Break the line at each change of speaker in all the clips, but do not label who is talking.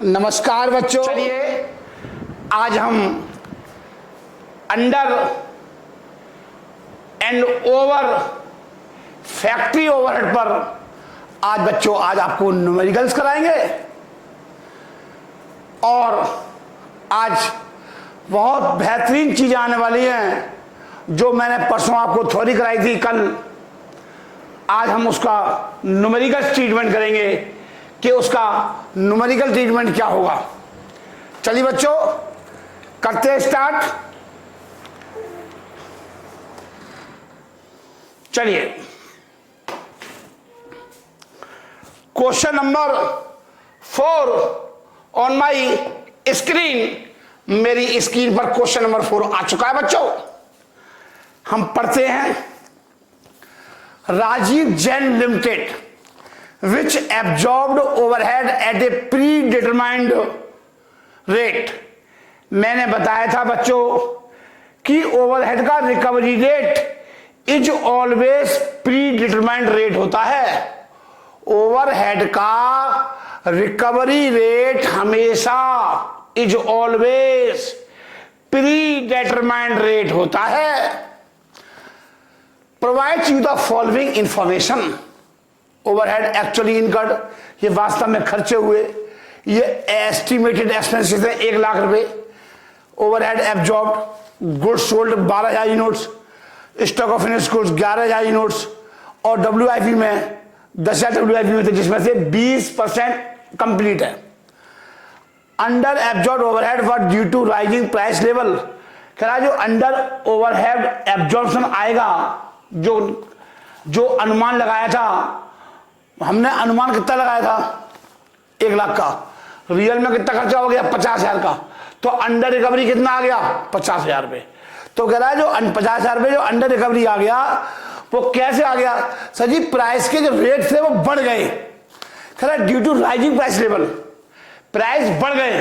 नमस्कार बच्चों, चलिए आज हम under and over factory overhead पर आज आपको न्यूमेरिकल्स कराएंगे। और आज बहुत बेहतरीन चीजें आने वाली हैं जो मैंने परसों आपको थ्योरी कराई थी कल। आज हम उसका न्यूमेरिकल ट्रीटमेंट करेंगे कि उसका न्यूमेरिकल ट्रीटमेंट क्या होगा। चलिए बच्चों करते हैं स्टार्ट। चलिए question number 4 on my screen. मेरी स्क्रीन पर क्वेश्चन नंबर 4 आ चुका है बच्चों। हम पढ़ते हैं Rajeev Jain limited which absorbed overhead at a predetermined rate। मैंने बताया था बच्चों कि ओवरहेड का recovery rate is always predetermined rate होता है। ओवरहेड का रिकवरी रेट हमेशा इज ऑलवेज प्रीडिटरमाइंड रेट होता है। Provide you the following information. Overhead actually incurred, ये वास्तव में खर्चे हुए, ये एस्टिमेटेड एक्सपेंसेस है 1 लाख रुपए। Overhead absorbed, goods sold 12,000 units, stock of finished goods 11,000 units और डब्ल्यूआईपी में 10,000 डब्ल्यूआईपी में थे जिसमें से 20% कंप्लीट है। Under absorbed overhead were due to rising price level. कह रहा जो अंडर ओवरहेड एब्जॉर्प्शन आएगा, जो अनुमान लगाया था, हमने अनुमान कितना लगाया था 1 लाख का, रियल में कितना खर्चा हो गया 50,000 का, तो अंडर रिकवरी कितना आ गया 50,000 रुपए। तो कह रहा है जो 50,000 रुपए जो अंडर रिकवरी आ गया वो कैसे आ गया सर जी, प्राइस के जो रेट थे वो बढ़ गए। कह रहा due to rising price level, price बढ़ गए।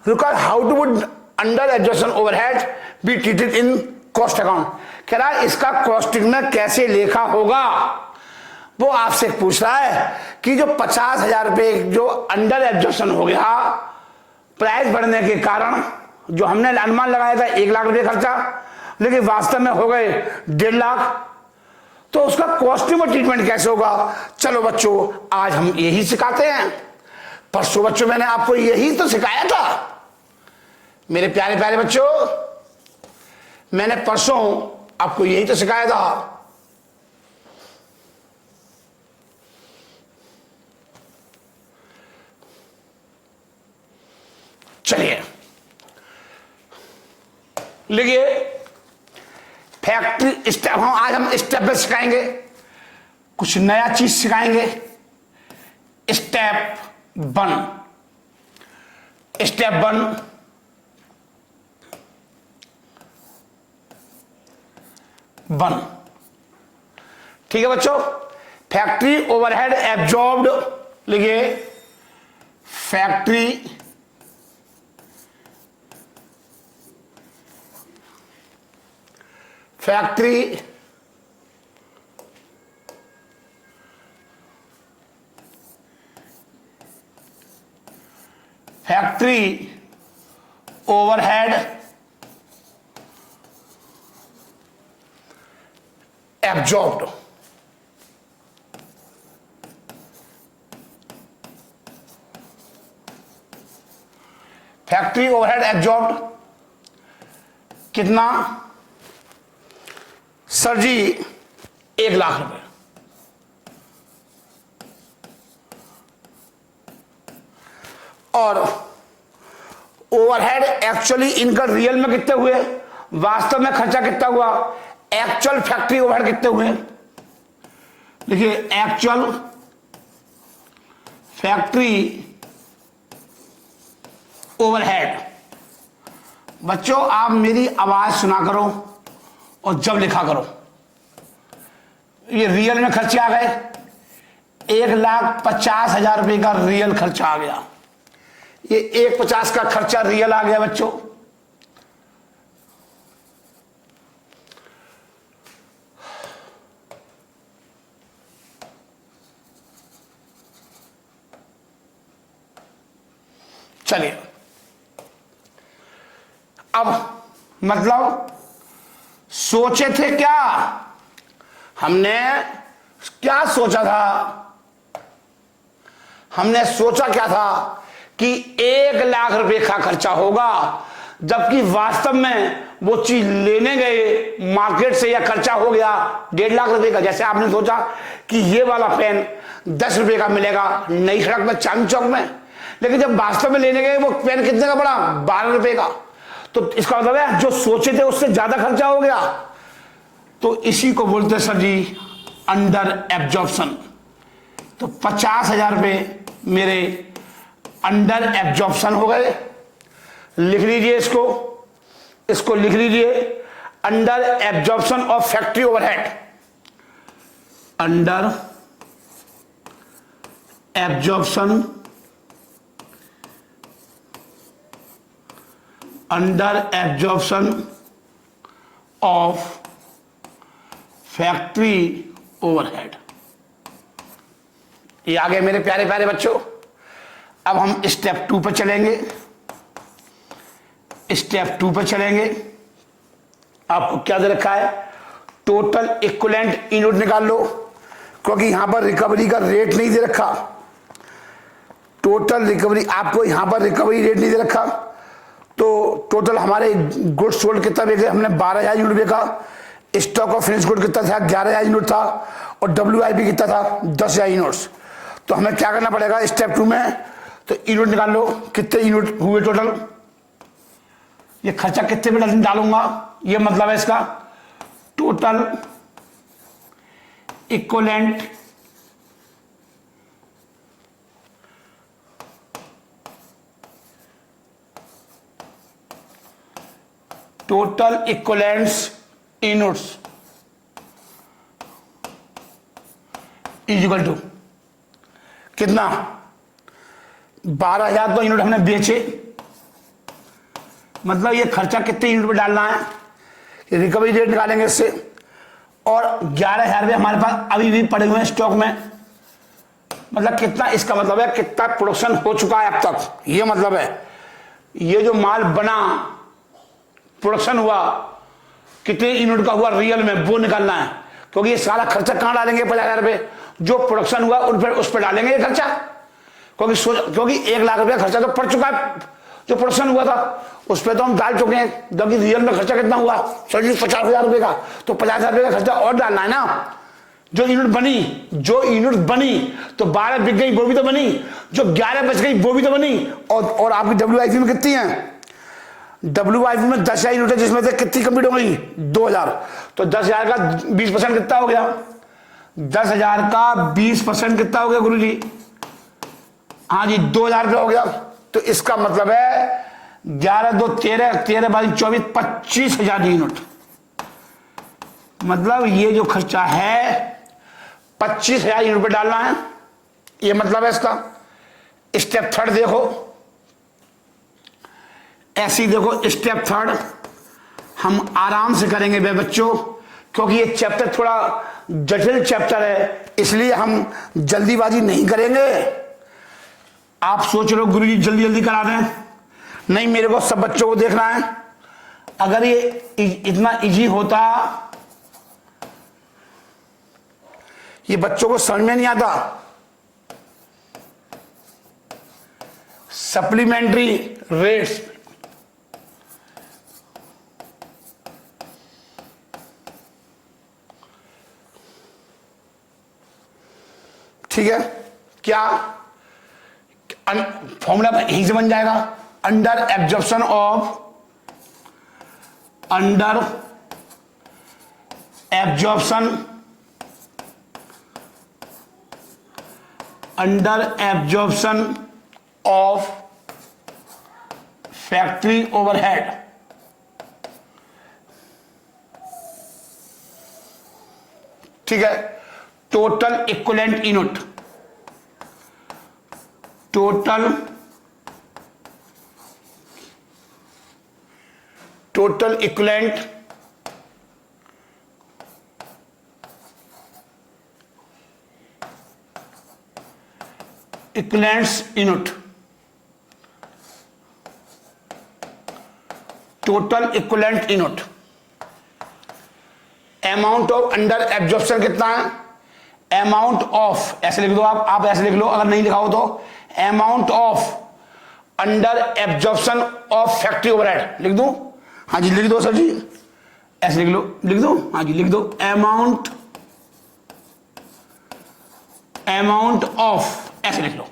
Record how to would under adjustment overhead be treated in cost account. कह रहा है इसका कॉस्टिंग में कैसे लेखा होगा, वो आपसे पूछ रहा है कि जो 50,000 रुपए जो अंडर एब्जॉर्प्शन हो गया प्राइस बढ़ने के कारण, जो हमने अनुमान लगाया था 1 लाख रुपए खर्चा, लेकिन वास्तव में हो गए 1.5 लाख, तो उसका कॉस्टिंग और ट्रीटमेंट कैसे होगा। चलो बच्चों आज हम यही सिखाते हैं। परसों बच्चों मैंने आपको यही तो सिखाया था मेरे प्यारे प्यारे बच्चों, मैंने परसों आपको यही तो सिखाया था। चलिए लिखिए फैक्ट्री स्टेप। आज हम स्टेप पे सिखाएंगे, कुछ नया चीज सिखाएंगे। स्टेप 1 ठीक है बच्चों। फैक्ट्री ओवरहेड एब्जॉर्ब्ड, लिखिए factory overhead absorbed. Factory overhead absorbed कितना सर जी 1 लाख रुपए। और ओवरहेड एक्चुअली इनका रियल में कितने हुए, वास्तव में खर्चा कितना हुआ, एक्चुअल फैक्ट्री ओवरहेड कितने हुए। देखिए एक्चुअल फैक्ट्री ओवरहेड। बच्चों आप मेरी आवाज सुना करो और जब लिखा करो। ये रियल में खर्चे आ गए, 1,50,000 रुपए का रियल खर्चा आ गया। ये 1,50 का खर्चा रियल आ गया बच्चों। चलिए अब मतलब सोचे थे क्या, हमने क्या सोचा था, हमने सोचा क्या था कि 1 लाख रुपए का खर्चा होगा, जबकि वास्तव में वो चीज लेने गए मार्केट से या खर्चा हो गया 1.5 लाख रुपए का। जैसे आपने सोचा कि ये वाला पेन 10 रुपए का मिलेगा नई सड़क में चांदनी चौक में, लेकिन जब वास्तव में लेने गए वो पेन कितने का पड़ा, 12 रुपए का। तो इसका मतलब है जो सोचे थे उससे ज्यादा खर्चा हो गया। तो इसी को बोलते हैं सर जी अंडर एब्जॉर्प्शन। तो 50,000 रुपए मेरे अंडर एब्जॉर्प्शन हो गए। लिख लीजिए इसको लिख लीजिए, under absorption of factory overhead, under absorption of factory overhead. ये आ गए मेरे प्यारे प्यारे बच्चों। अब हम स्टेप 2 पर चलेंगे। स्टेप 2 पर चलेंगे। आपको क्या दे रखा है, टोटल इक्विवेलेंट यूनिट निकाल लो, क्योंकि यहां पर रिकवरी का रेट नहीं दे रखा। टोटल रिकवरी आपको यहां पर रिकवरी रेट नहीं दे रखा। तो टोटल हमारे गुड्स सोल्ड कितना बेचे हमने, 12,000 यूनिट बेचा। स्टॉक ऑफ फिनिश गुड कितना था, 11,000 यूनिट था। और WIP कितना था, 10,000 यूनिट्स। तो हमें क्या करना पड़ेगा स्टेप 2 में, तो यूनिट निकाल लो कितने यूनिट हुए टोटल। ये खर्चा कितने पे डालूंगा, ये मतलब है इसका total equivalent units is equal to कितना, 12,000 तो यूनिट हमने बेचे, मतलब ये खर्चा कितने यूनिट पे डालना है, रिकवरी रेट निकालेंगे इससे। और 11,000 रुपये हमारे पास अभी भी पड़े हुए हैं स्टॉक में, मतलब कितना, इसका मतलब है कितना प्रोडक्शन हो चुका है अब तक। ये मतलब है ये जो माल बना, प्रोडक्शन हुआ, कितने यूनिट का हुआ रियल में, वो निकालना है। क्योंकि ये सारा खर्चा कहां डालेंगे, 50,000 रुपये जो प्रोडक्शन हुआ उस पर डालेंगे ये खर्चा। क्योंकि 1 लाख रुपया खर्चा तो पड़ चुका है, जो प्रोडक्शन हुआ था उस पर तो हम डाल चुके हैं। जबकि रियल में खर्चा कितना हुआ, सर जी 50,000 रुपये का, तो 50,000 रुपये का खर्चा और डालना है ना। जो यूनिट बनी तो 12 बिक गई वो भी तो बनी, जो 11 बच गई वो भी तो बनी। और आपकी WIP में कितनी है, WIP में 10,000 यूनिट है, जिसमें से कितनी कंप्लीट हो गई, 2,000। तो 10,000 का 20% कितना हो गया, 10,000 का 20% कितना हो गया गुरु जी, हाँ जी 2,000 रुपया हो गया। तो इसका मतलब है 11 2 13 13 22 24 25,000 यूनिट। मतलब ये जो खर्चा है 25,000 यूनिट पे डालना है, ये मतलब है इसका। स्टेप 3 देखो, ऐसी देखो स्टेप 3 हम आराम से करेंगे वे बच्चों, क्योंकि ये चैप्टर थोड़ा जटिल चैप्टर है, इसलिए हम जल्दीबाजी नहीं करेंगे। आप सोच रहे हो गुरु जी जल्दी जल्दी करा दें, नहीं, मेरे को सब बच्चों को देखना है। अगर ये इतना इजी होता, ये बच्चों को समझ में नहीं आता। सप्लीमेंट्री रेट्स, ठीक है, क्या फॉर्मूला यहीं से बन जाएगा, under absorption of factory overhead. ठीक है, total equivalent unit, total equivalent unit total equivalent unit. Amount of under absorption कितना है? अमाउंट ऑफ, ऐसे लिख दो आप ऐसे लिख लो, अगर नहीं लिखा हो तो amount of under absorption of factory overhead लिख दूं? हाँ जी लिख दो सर जी, ऐसे लिख लो, लिख दो, हाँ जी लिख दो, अमाउंट ऑफ, ऐसे लिख लो,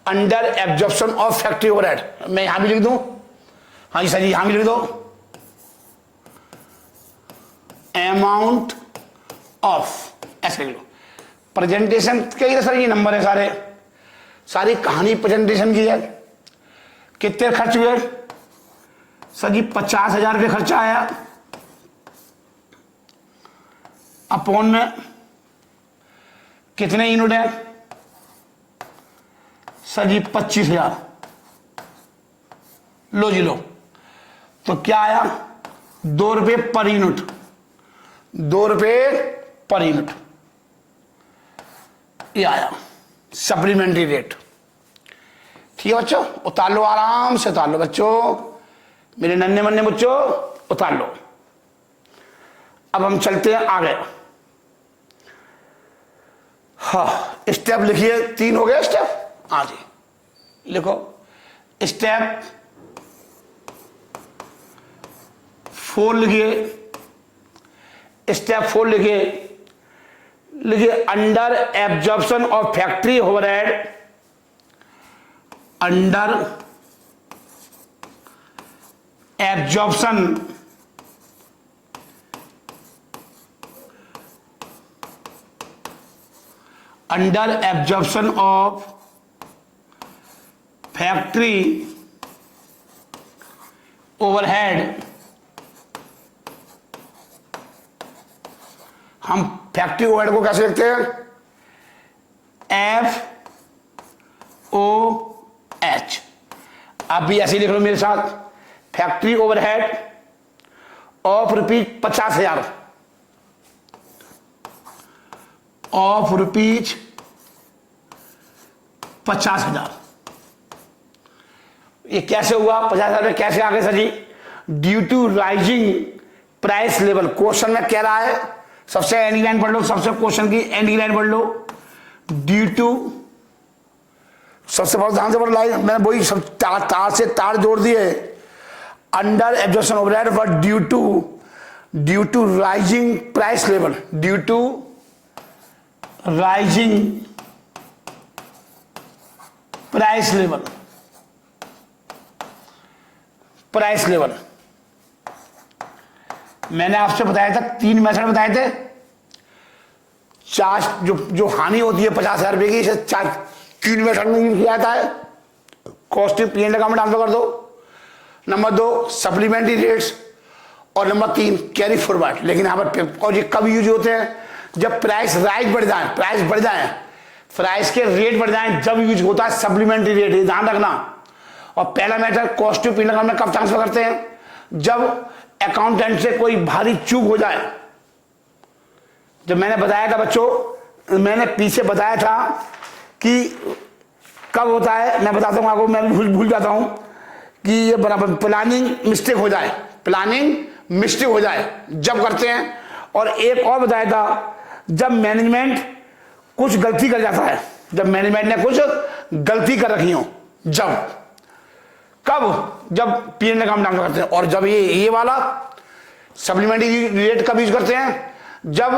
under absorption of factory overhead. मैं यहां भी लिख दूं? हाँ जी सर जी, यहां भी लिख दो, अमाउंट ऑफ, ऐसे लिख लो। प्रेजेंटेशन कई सर ये नंबर है सारे, सारी कहानी प्रेजेंटेशन की है। कितने खर्च हुए सर जी? 50,000 रुपये खर्चा आया, अपॉन में कितने यूनिट है सर जी? 25,000। लो जी लो, तो क्या आया? 2 रुपये पर यूनिट, 2 रुपये पर यूनिट ये आया सप्लीमेंट्री रेट। ठीक है बच्चों, उतार लो, आराम से उतार लो बच्चों, मेरे नन्हे मन्ने बच्चों उतार लो। अब हम चलते हैं आगे। हाँ स्टेप लिखिए, 3 हो गए स्टेप। हाँ जी लिखो, स्टेप 4 लिखिए, स्टेप 4 लिखिए, लिखिए under absorption of factory overhead, under absorption under absorption of factory overhead. हम फैक्ट्री ओवरहेड को कैसे लिखते हैं? FOH। आप भी ऐसे ही लिख लो मेरे साथ, factory overhead of rupees 50,000, of rupees 50,000। ये कैसे हुआ? 50,000 कैसे आ गए सर जी? Due to rising price level. Question में कह रहा है, सबसे एंड लाइन पढ़ लो, सबसे क्वेश्चन की एंड लाइन पढ़ लो, ड्यू टू, सबसे बहुत ध्यान से पढ़ लाइन, मैंने वही सब तार से तार जोड़ दिए। Under absorption overhead but due to rising price level, due to rising price level, price level. मैंने आपसे बताया था 3 मेथड बताए थे। चार जो हानि होती है 50,000 रुपए की, इसे 3 मेथड में यूज किया जाता है। Costing P and account answer कर दो। नंबर 2 सप्लीमेंट्री रेट्स, और नंबर 3 कैरी फॉरवर्ड। लेकिन यहाँ पर और ये कब यूज होते हैं? जब प्राइस राइज बढ़ जाए, प्राइस बढ़ जाए, प्राइस के रेट बढ़ जाए, जब यूज होता है सप्लीमेंट्री रेट, ध्यान रखना। और पहला method cost of P and account में कब ट्रांसफर करते हैं? जब अकाउंटेंट से कोई भारी चूक हो जाए। जब मैंने बताया था बच्चों, मैंने पीछे बताया था कि कब होता है, मैं बताता हूं आपको, मैं भूल जाता हूं कि ये बराबर प्लानिंग मिस्टेक हो जाए, प्लानिंग मिस्टेक हो जाए जब करते हैं। और एक और बताया था, जब मैनेजमेंट कुछ गलती कर जाता है, जब मैनेजमेंट ने कुछ गलती कर रखी हो, जब कब? जब पी एंड अकाउंट ट्रांसफर करते हैं। और जब ये वाला सप्लीमेंट्री रेट कब यूज करते हैं? जब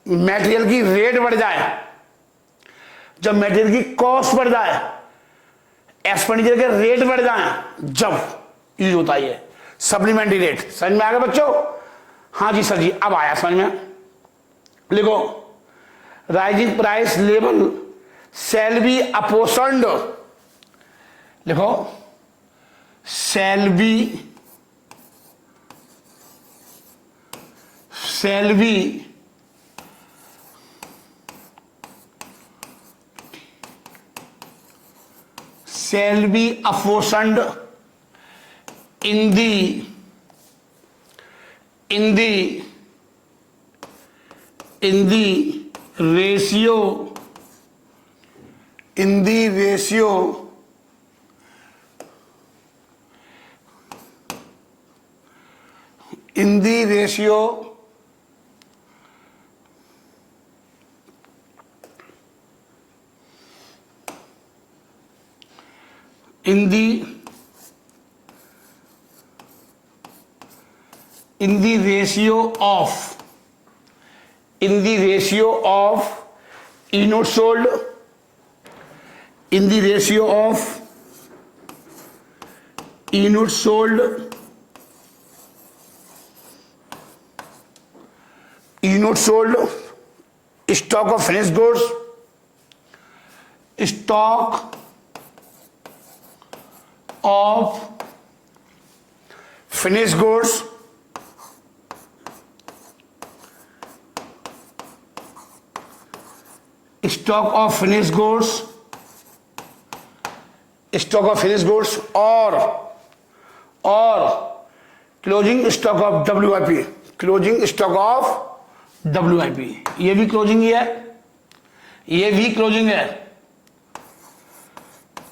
मटेरियल की रेट बढ़ जाए, जब मटेरियल की कॉस्ट बढ़ जाए, एक्सपेंडिचर के रेट बढ़ जाए, जब यूज होता है ये सप्लीमेंट्री रेट। समझ में आ गया बच्चों? हाँ जी सर जी, अब आया समझ में। लिखो, rising price level shall be apportioned, लिखो shall be apportioned in the ratio in the ratio in the ratio of e-note sold, in the ratio of e-note sold, e-note sold, stock of finished goods, stock of finished goods, stock of finished goods, stock of finished goods और closing stock of WIP, closing stock of WIP, ये भी closing ही है, ये भी closing है,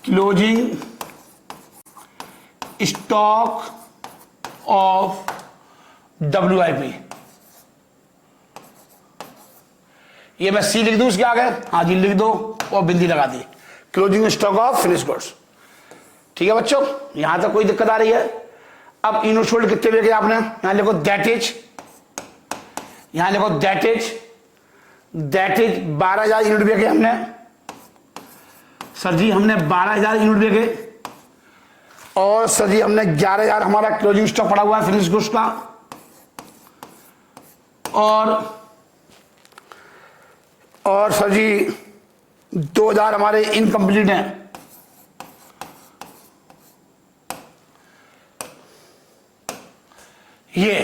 closing stock of WIP। ये मैं सी लिख दूं उसके आगे, हाँ जी लिख दो और बिंदी लगा दी, closing stock of finish goods. ठीक है बच्चों, यहां तक कोई दिक्कत आ रही है? अब ई-नोट सोल्ड कितने लेके आपने, यहां लिखो दैट इज, यहां लिखो दैट इज 12,000 यूनिट बेचे हमने। सर जी हमने 12,000 यूनिट बेचे, और सर जी हमने 11,000 हमारा क्लोजिंग स्टॉक पड़ा हुआ है फिनिश गुड्स का, और सर जी 2,000 हमारे इनकम्प्लीट हैं। ये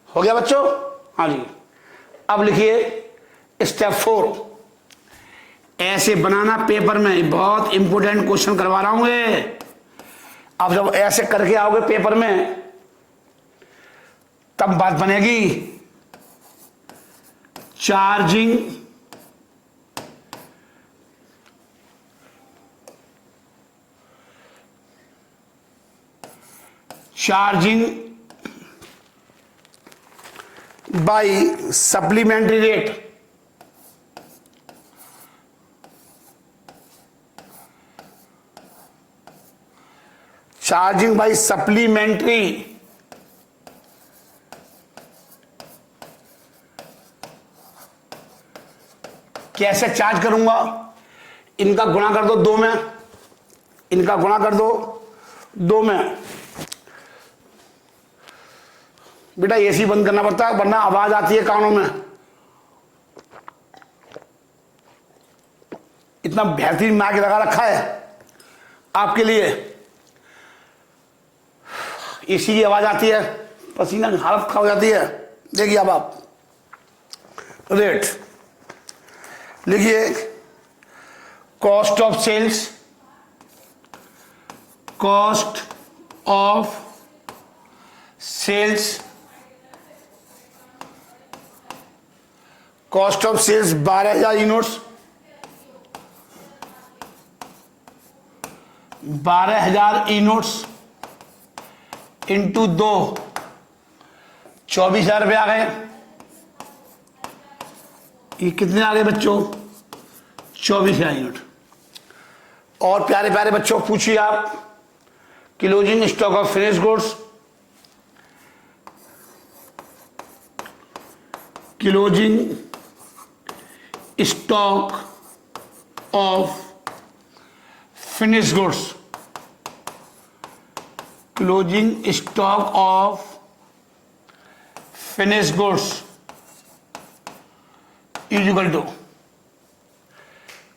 हो गया बच्चों, हाँ जी। अब लिखिए स्टेप 4, ऐसे बनाना पेपर में, बहुत इंपोर्टेंट क्वेश्चन करवा रहा हूं ये। अब जब ऐसे करके आओगे पेपर में तब बात बनेगी। Charging by supplementary rate, charging by supplementary, कैसे चार्ज करूंगा? इनका गुणा कर दो 2 में, इनका गुणा कर दो 2 में। बेटा एसी बंद करना पड़ता है वरना आवाज आती है कानों में। इतना बेहतरीन माइक लगा रखा है आपके लिए, एसी की आवाज आती है, पसीना की हालत खराब हो जाती है। देखिए अब आप रेट लिखिए, cost of sales, cost of sales, cost of sales 12,000 units, 12,000 units into 2, 24,000 रुपये आ गए। ये कितने आ गए बच्चों? 24,000 यूनिट। और प्यारे प्यारे बच्चों पूछिए आप, closing stock of finish goods, closing stock of finish goods, closing stock of finish goods is equal to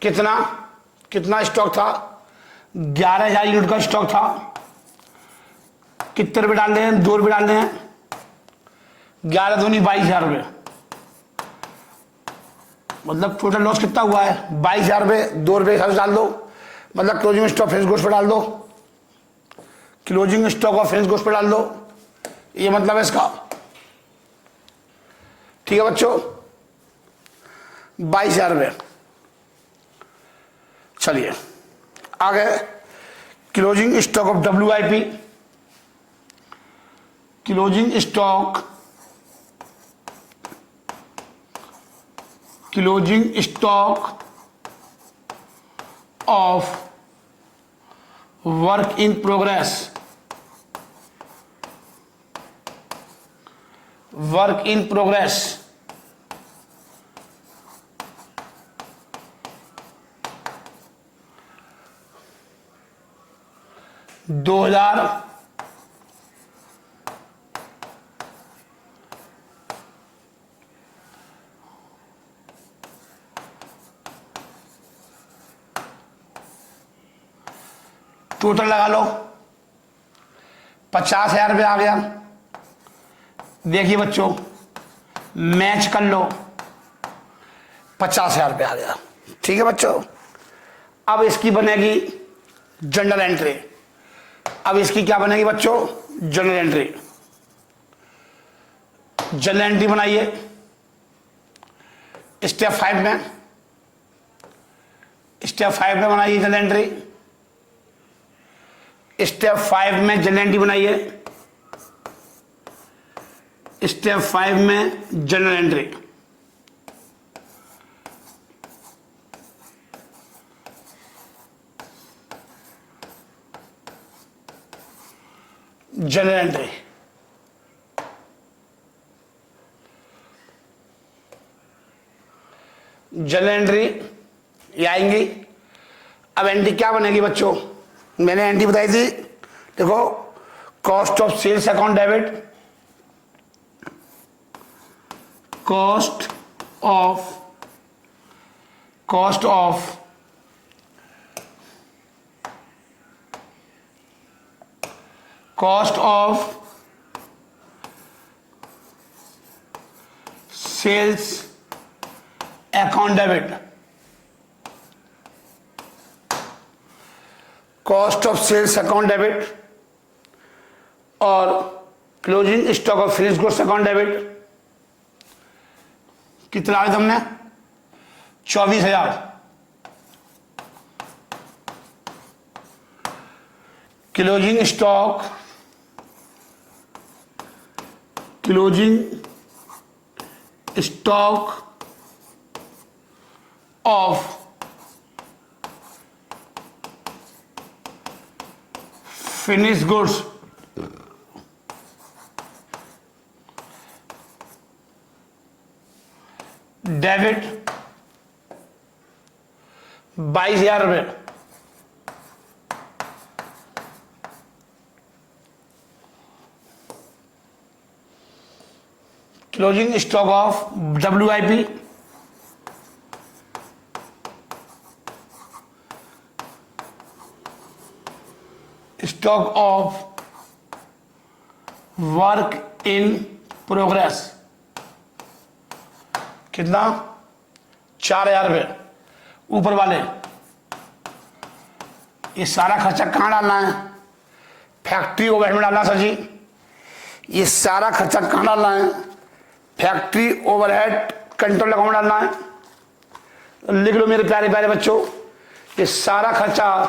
कितना, कितना स्टॉक था? 11,000 यूनिट का स्टॉक था। कितने रुपए डाल रहे हैं? 2 रुपए डाल रहे हैं। 11 दूनी 22,000 रुपये, मतलब टोटल लॉस कितना हुआ है? 22,000 रुपये। 2 रुपये हिसाब से डाल दो, मतलब क्लोजिंग स्टॉक फिनिश गुड्स पे डाल दो, closing stock of finish goods पे डाल दो, ये मतलब है इसका। ठीक है बच्चों, 22,000 रुपये। चलिए आगे, closing stock of WIP, closing stock of work in progress, 2000 total लगा लो 50,000 रुपये आ गया। देखिए बच्चों, मैच कर लो, 50,000 रुपये आ गया। ठीक है बच्चों, अब इसकी बनेगी जनरल एंट्री। अब इसकी क्या बनेगी बच्चों? General entry. जनरल एंट्री बनाइए स्टेप 5 में। स्टेप 5 में बनाइए जनरल एंट्री। स्टेप 5 में जनरल एंट्री बनाइए। स्टेप 5 में general entry. General entry general entry ये आएंगी। अब एंट्री क्या बनेगी बच्चों? मैंने एंट्री बताई थी, देखो, cost of sales account debit, cost of sales account debit, cost of sales account debit और closing stock of finish goods account debit. कितना आया तुमने? 24,000। Closing stock of finish goods debit 22,000 रुपये। Closing stock of WIP stock of work in progress कितना? 4,000 रुपये। ऊपर वाले ये सारा खर्चा कहाँ डालना है? फैक्ट्री ओवरहेड में डालना सर जी। ये सारा खर्चा कहाँ डालना है? फैक्ट्री ओवरहेड कंट्रोल अकाउंट में डालना है। लिख लो मेरे प्यारे प्यारे बच्चों, ये सारा खर्चा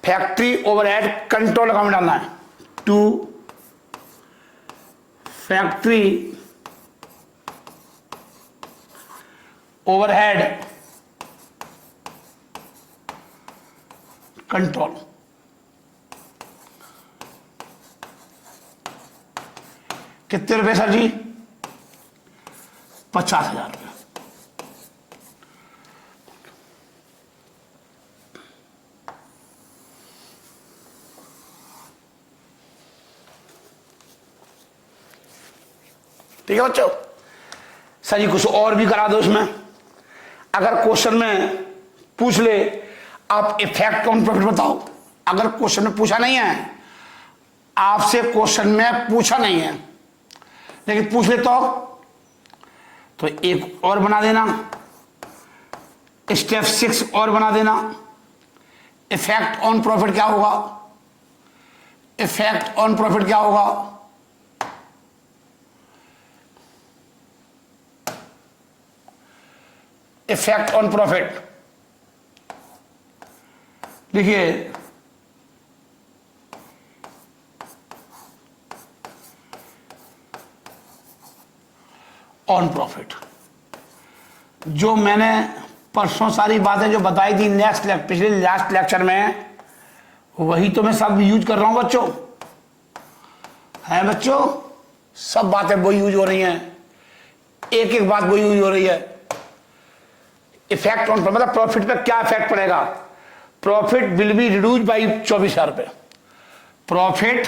फैक्ट्री ओवरहेड कंट्रोल अकाउंट में डालना है। To factory overhead control. कितने रुपए सर जी? 50,000 रुपये। ठीक है बच्चों? सर जी कुछ और भी करा दो इसमें। अगर क्वेश्चन में पूछ ले आप इफेक्ट ऑन प्रॉफिट बताओ, अगर क्वेश्चन में पूछा नहीं है, आपसे क्वेश्चन में पूछा नहीं है लेकिन पूछ ले तो एक और बना देना, स्टेप 6 और बना देना। इफेक्ट ऑन प्रॉफिट क्या होगा? इफेक्ट ऑन प्रॉफिट क्या होगा? इफेक्ट ऑन प्रॉफिट देखिए, ऑन प्रॉफिट। जो मैंने परसों सारी बातें जो बताई थी पिछले लास्ट लेक्चर में, वही तो मैं सब यूज कर रहा हूं बच्चों। है बच्चों, सब बातें वो यूज हो रही हैं, एक एक बात वो यूज हो रही है। इफेक्ट ऑन मतलब प्रॉफिट पे क्या इफेक्ट पड़ेगा? Profit will be reduce by 24,000 रुपए। Profit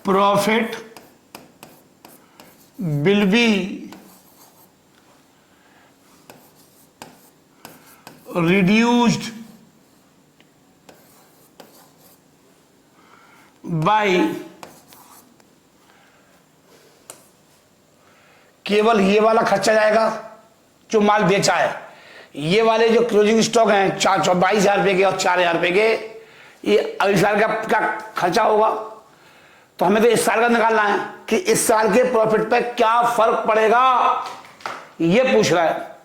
profit will be reduced by केवल ये वाला खर्चा जाएगा जो माल बेचा है। ये वाले जो क्लोजिंग स्टॉक हैं 22,000 रुपए के और 4,000 रुपए के, ये अगले साल का क्या खर्चा होगा? तो हमें तो इस साल का निकालना है कि इस साल के प्रॉफिट पे क्या फर्क पड़ेगा, ये पूछ रहा है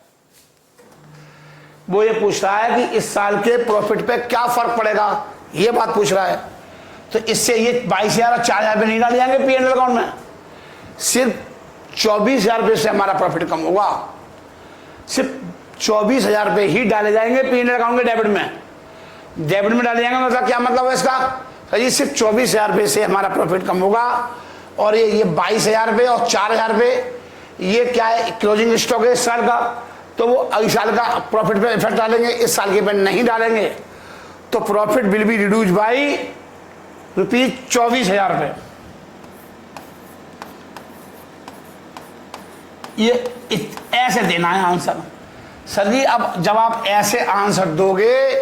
वो। ये पूछ रहा है कि इस साल के प्रॉफिट पे क्या फर्क पड़ेगा, ये बात पूछ रहा है। तो इससे ये 22,000 और 4,000 रुपये नहीं डाले जाएंगे पीएनएल अकाउंट में, सिर्फ 24,000 रुपये से हमारा प्रॉफिट कम होगा। सिर्फ 24,000 रुपये ही डाले जाएंगे पीएनएल अकाउंट के डेबिट में। डेबिट में डाले जाएंगे मतलब क्या मतलब है इसका? तो ये सिर्फ 24,000 रुपये से हमारा प्रॉफिट कम होगा। और ये 22,000 रुपये और 4,000 रुपये ये क्या है? क्लोजिंग स्टॉक है इस साल का, तो वो अगले साल का प्रॉफिट पे इफेक्ट डालेंगे, इस साल के पे नहीं डालेंगे। तो profit will be reduce by ₹24,000 रुपये। ये ऐसे देना है आंसर। सर जी अब जब आप ऐसे आंसर दोगे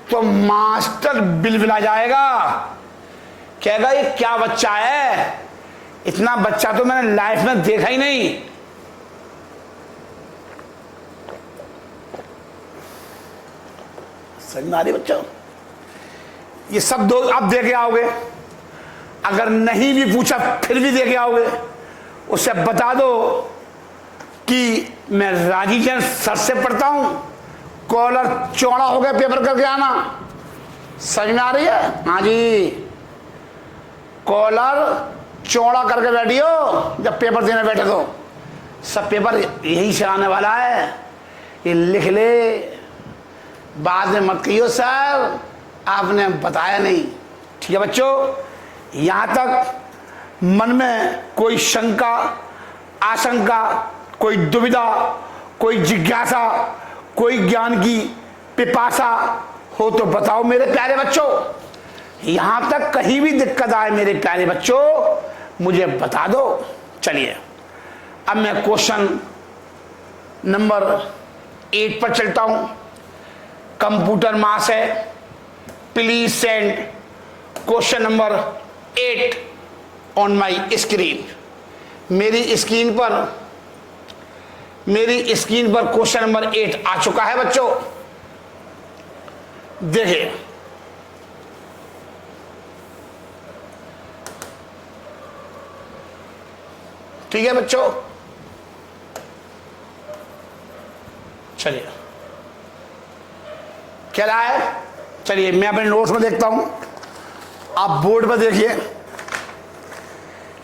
तो मास्टर बिलबिला जाएगा, कहेगा ये क्या बच्चा है, इतना बच्चा तो मैंने लाइफ में देखा ही नहीं। समझ में आ रही बच्चों? ये सब दो आप दे के आओगे, अगर नहीं भी पूछा फिर भी दे के आओगे। उससे बता दो कि मैं राजी चंद सर से पढ़ता हूं, कॉलर चौड़ा हो गया पेपर करके आना। समझ में आ रही है? हाँ जी, कॉलर चौड़ा करके बैठियो जब पेपर देने बैठे तो। सब पेपर यही से आने वाला है, ये लिख ले, बाद में मत कहियो सर आपने बताया नहीं। ठीक है बच्चों, यहां तक मन में कोई शंका, आशंका, कोई दुविधा, कोई जिज्ञासा, कोई ज्ञान की पिपासा हो तो बताओ मेरे प्यारे बच्चों। यहां तक कहीं भी दिक्कत आए मेरे प्यारे बच्चों मुझे बता दो। चलिए अब मैं क्वेश्चन नंबर 8 पर चलता हूं। कंप्यूटर मास है, please send question number 8 on my screen. मेरी स्क्रीन पर क्वेश्चन नंबर 8 आ चुका है बच्चों, देखिए। ठीक है बच्चों, चलिए क्या रहा है? चलिए मैं अपने नोट्स में देखता हूं, आप बोर्ड पर देखिए।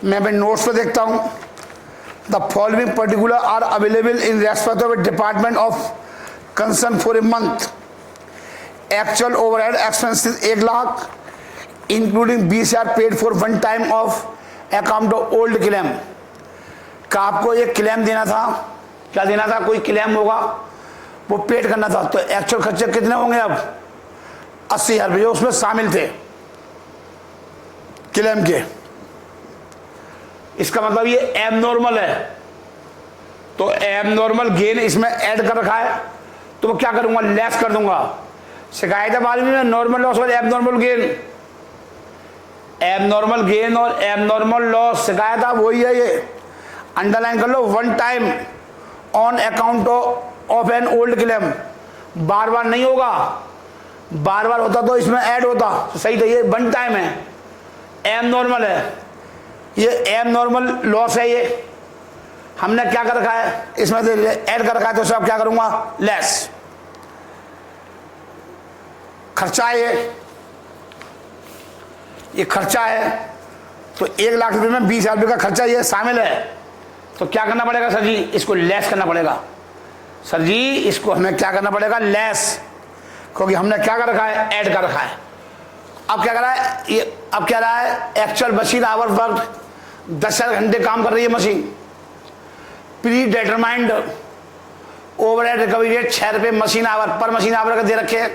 मैं अपने नोट्स पर देखता हूं। The following particular are available in respect of department of concern for a month. Actual overhead expenses 1 lakh including 20,000 paid for one time of account of old claim. का आपको एक क्लेम देना था, क्या देना था? कोई क्लेम होगा वो पेड करना था। तो एक्चुअल खर्चे कितने होंगे अब? 80,000 रुपये उसमें शामिल थे क्लेम के। इसका मतलब ये एबनॉर्मल है, तो एबनॉर्मल गेन इसमें ऐड कर रखा है, तो मैं क्या करूंगा? लेस कर दूंगा। शिकायत है मालूम है नॉर्मल लॉस और एबनॉर्मल गेन। एबनॉर्मल गेन और एबनॉर्मल लॉस शिकायत आप वही है, ये अंडरलाइन कर लो। One time on account of an old claim, बार बार नहीं होगा, बार बार होता तो इसमें ऐड होता, तो सही था। ये वन टाइम है, एबनॉर्मल है, ये एबनॉर्मल लॉस है ये। हमने क्या कर रखा है, इसमें से ऐड कर रखा है, तो सब क्या करूंगा, लेस। खर्चा है, ये खर्चा है, तो 1 लाख रुपए में 20,000 रुपये का खर्चा ये शामिल है, तो क्या करना पड़ेगा सर जी, इसको लेस करना पड़ेगा। सर जी इसको हमें क्या करना पड़ेगा, लेस, क्योंकि हमने क्या कर रखा है, ऐड कर रखा है। अब क्या कर रहा है ये, अब क्या रहा है, एक्चुअल मशीन आवर वर्क 10,000 घंटे काम कर रही है machine. Predetermined overhead recovery rate 6 रुपये मशीन आवर पर मशीन आवर का दे रखे हैं,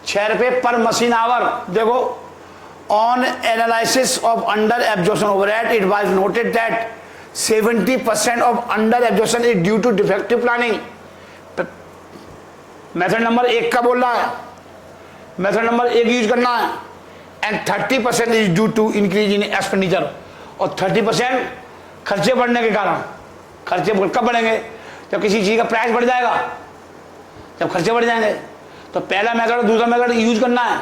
6 रुपये पर मशीन आवर। देखो, on analysis of under absorption overhead it was noted that 70% of under absorption is due to defective planning. Method number 1 का बोल रहा है, मेथड नंबर 1 यूज करना है। And 30% is due to increase in expenditure, और 30% खर्चे बढ़ने के कारण। खर्चे कब बढ़ेंगे, जब किसी चीज का प्राइस बढ़ जाएगा, जब खर्चे बढ़ जाएंगे। तो पहला मेथड, दूसरा मेथड यूज करना है,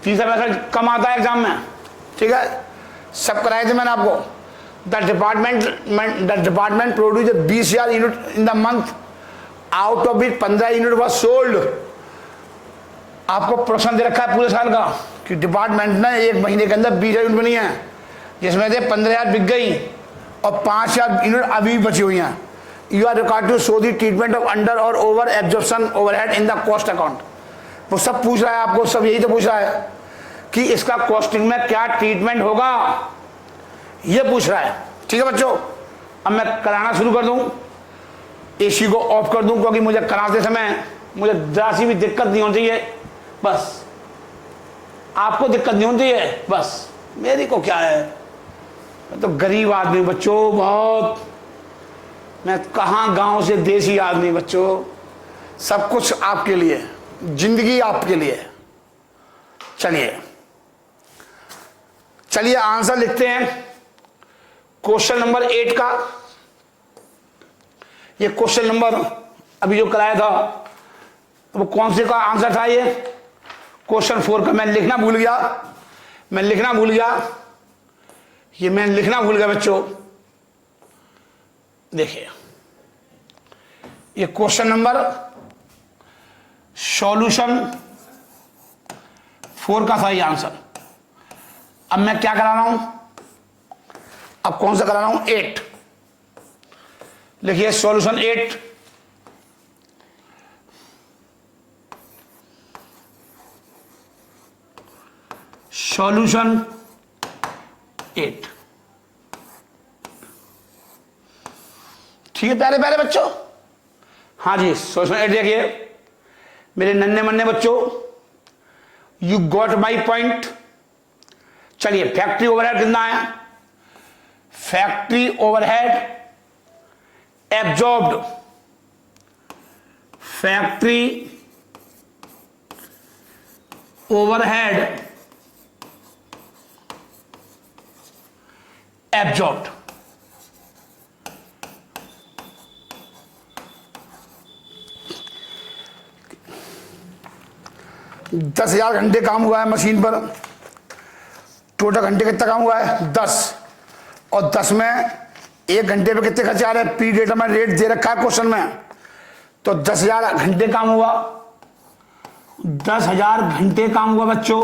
तीसरा मेथड कम आता है एग्जाम में, ठीक है, सब कराए थे मैंने आपको। The department produce 20,000 unit in the month, out of it 15 unit was sold. आपको प्रोडक्शन दे रखा है पूरे साल का कि डिपार्टमेंट ने 1 महीने के अंदर 20,000 यूनिट बनी है, जिसमें से 15,000 बिक गई और 5,000 यूनिट अभी बची हुई हैं। You are required to show the treatment of under और over absorption overhead in the cost account. वो सब पूछ रहा है आपको, सब यही तो पूछ रहा है कि इसका कॉस्टिंग में क्या ट्रीटमेंट होगा, ये पूछ रहा है। ठीक है बच्चों, अब मैं कराना शुरू कर दूं, एसी को ऑफ कर दूं, क्योंकि मुझे कराते समय मुझे जरा सी भी दिक्कत नहीं होनी चाहिए, बस आपको दिक्कत नहीं होनी चाहिए, बस मेरी को क्या है, मैं तो गरीब आदमी बच्चों, बहुत, मैं कहाँ गांव से देसी आदमी बच्चों, सब कुछ आपके लिए, जिंदगी आपके लिए। चलिए आंसर लिखते हैं क्वेश्चन नंबर 8 का। ये क्वेश्चन नंबर अभी जो कराया था वो कौन से का आंसर था, ये क्वेश्चन 4 का। मैं लिखना भूल गया बच्चों। देखिए ये क्वेश्चन नंबर सॉल्यूशन 4 का था ये आंसर। अब मैं क्या करा रहा हूं, अब कौन सा करा रहा हूं, 8। लिखिए सॉल्यूशन 8। सॉल्यूशन 8, ठीक है प्यारे प्यारे बच्चों। हाँ जी, सॉल्यूशन 8 देखिए मेरे नन्हे मन्ने बच्चों, यू गॉट माई पॉइंट। चलिए फैक्ट्री ओवरहेड कितना है, factory overhead absorbed, factory overhead absorbed. दस 10,000 घंटे काम हुआ है मशीन पर, टोटल घंटे कितना काम हुआ है, 10, और 10 में 1 घंटे पे कितने खर्चे आ रहे हैं, प्री डिटरमाइंड रेट दे रखा है क्वेश्चन में, तो 10,000 घंटे काम हुआ, 10,000 घंटे काम हुआ बच्चों,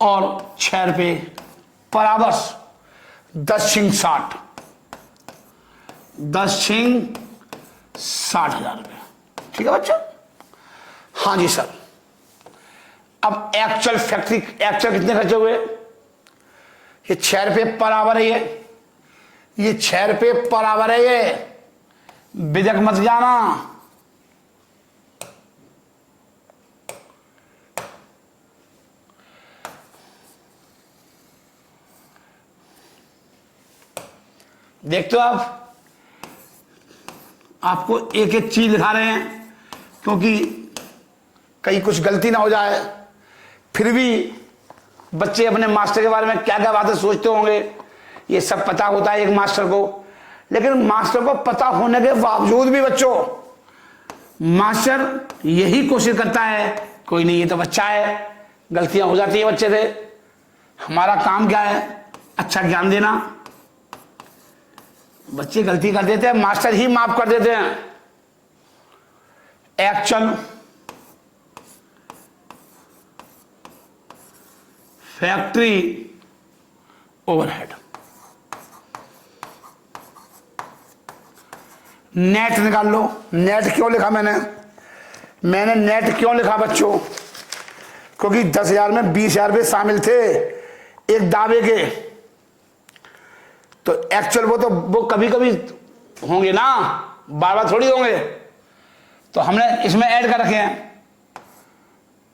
और 6 रुपये पर आवर्स, 10 छिंग 60, 10 छिंग 60,000 रुपये। ठीक है बच्चों, हाँ जी सर। अब एक्चुअल फैक्ट्री, एक्चुअल कितने खर्चे हुए, ये 6 रुपये पर आवर है, ये 6 रुपये पर आवर है, ये बिदक मत जाना। देखते हो आप, आपको एक एक चीज दिखा रहे हैं क्योंकि कहीं कुछ गलती ना हो जाए। फिर भी बच्चे अपने मास्टर के बारे में क्या क्या बातें सोचते होंगे, ये सब पता होता है एक मास्टर को, लेकिन मास्टर को पता होने के बावजूद भी बच्चों, मास्टर यही कोशिश करता है, कोई नहीं ये तो बच्चा है, गलतियां हो जाती है बच्चे से, हमारा काम क्या है, अच्छा ज्ञान देना, बच्चे गलती कर देते हैं, मास्टर ही माफ कर देते हैं। Actual factory overhead. नेट निकाल लो। नेट क्यों लिखा मैंने नेट क्यों लिखा बच्चों? क्योंकि 10,000 में 20,000 रुपये शामिल थे एक दावे के। तो एक्चुअल वो कभी कभी होंगे ना, बार बार थोड़ी होंगे। तो हमने इसमें ऐड कर रखे हैं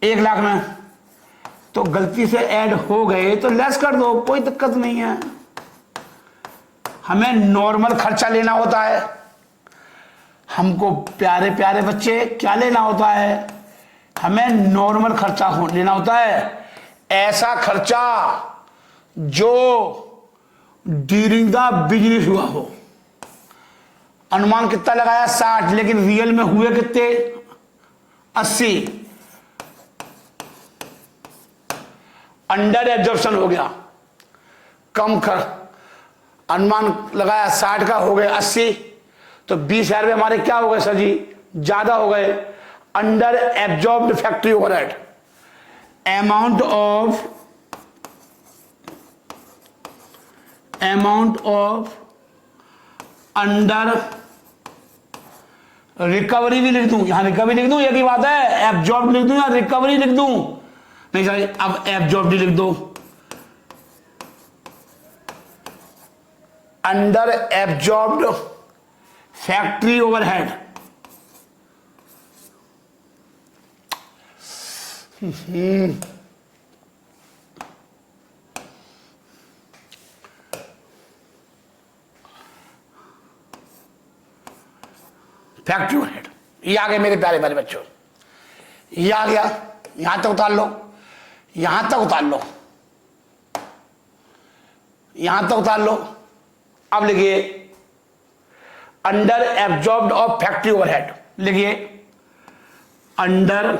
1 लाख में, तो गलती से ऐड हो गए तो लेस कर दो, कोई दिक्कत नहीं है। हमें नॉर्मल खर्चा लेना होता है। हमको प्यारे प्यारे बच्चे क्या लेना होता है? हमें नॉर्मल खर्चा लेना होता है, ऐसा खर्चा जो ड्यूरिंग द बिजनेस हुआ हो। अनुमान कितना लगाया? 60, लेकिन रियल में हुए कितने? 80। अंडर एब्जॉर्प्शन हो गया, कम कर। अनुमान लगाया 60 का, हो गए 80, तो 20,000 रुपये हमारे क्या हो गए सर जी? ज्यादा हो गए। Under absorbed factory overhead, amount of under recovery भी लिख दूं, यहां रिकवरी लिख दूं, यही बात है। एब्जॉर्ब लिख दूं या रिकवरी लिख दूं? नहीं सर, अब एब्जॉर्ब लिख दो। Under absorbed factory overhead, factory overhead. ये आ गए मेरे प्यारे प्यारे बच्चों, ये आ गया। यहां तक उतार लो, यहां तक उतार लो, यहां तक उतार लो। अब लिखिए under absorbed of factory overhead, लिखिए under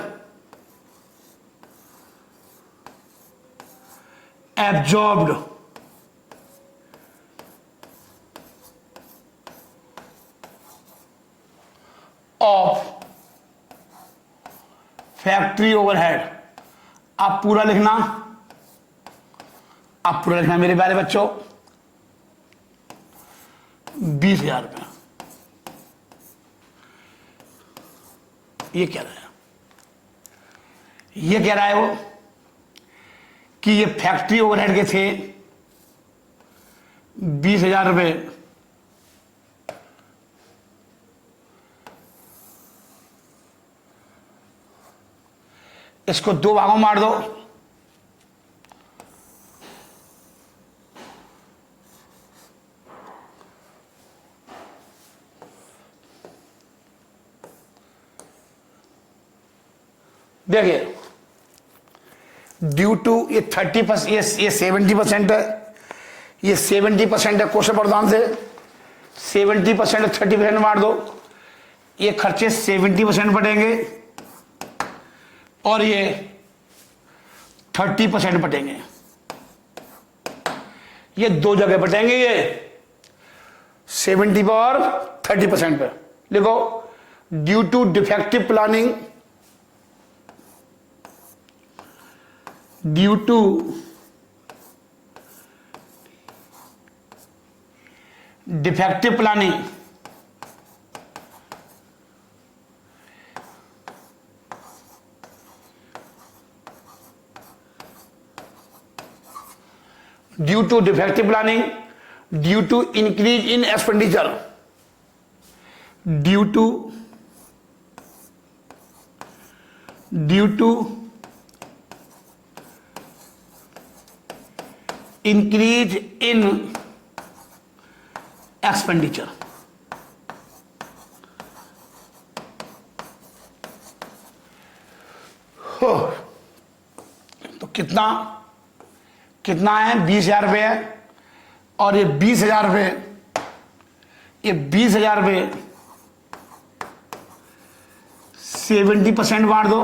absorbed of factory overhead. आप पूरा लिखना, आप पूरा लिखना मेरे प्यारे बच्चों। 20,000 रुपये। ये कह रहा है, ये कह रहा है वो कि ये फैक्ट्री ओवरहेड के थे 20,000 रुपये। इसको 2 भागों में मार दो। देखिए ड्यू टू ये 30%, ये 70% है, ये 70% है क्वेश्चन प्रधान से। 70% 30% मार दो, ये खर्चे 70% बढ़ेंगे और ये 30% बटेंगे। ये 2 जगह बटेंगे, ये 70 पे और 30% पे। लिखो due to defective planning, due to defective planning due to defective planning, due to increase in expenditure, due to increase in expenditure। हो तो कितना है? 20,000 रुपये है, और ये 20,000 रुपये, ये 20,000 रुपये 70% बांट दो,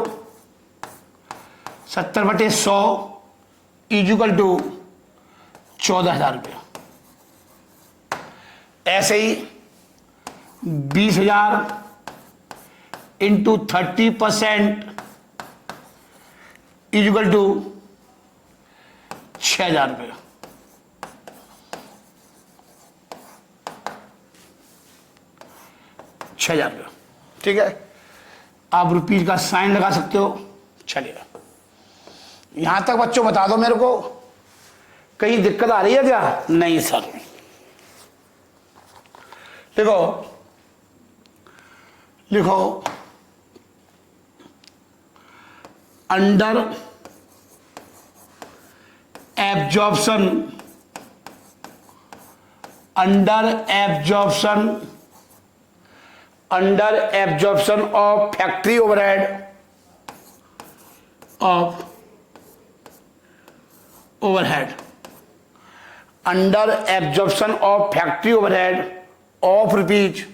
70/100 इक्वल टू 14,000 रुपये। ऐसे ही 20,000 इंटू 30% इक्वल टू 6,000 रुपये। ₹6,000। ठीक है, आप रुपीज का साइन लगा सकते हो। चलिए यहां तक बच्चों बता दो मेरे को, कहीं दिक्कत आ रही है क्या? नहीं सर। देखो लिखो under absorption, under absorption of factory overhead under absorption of factory overhead of rupees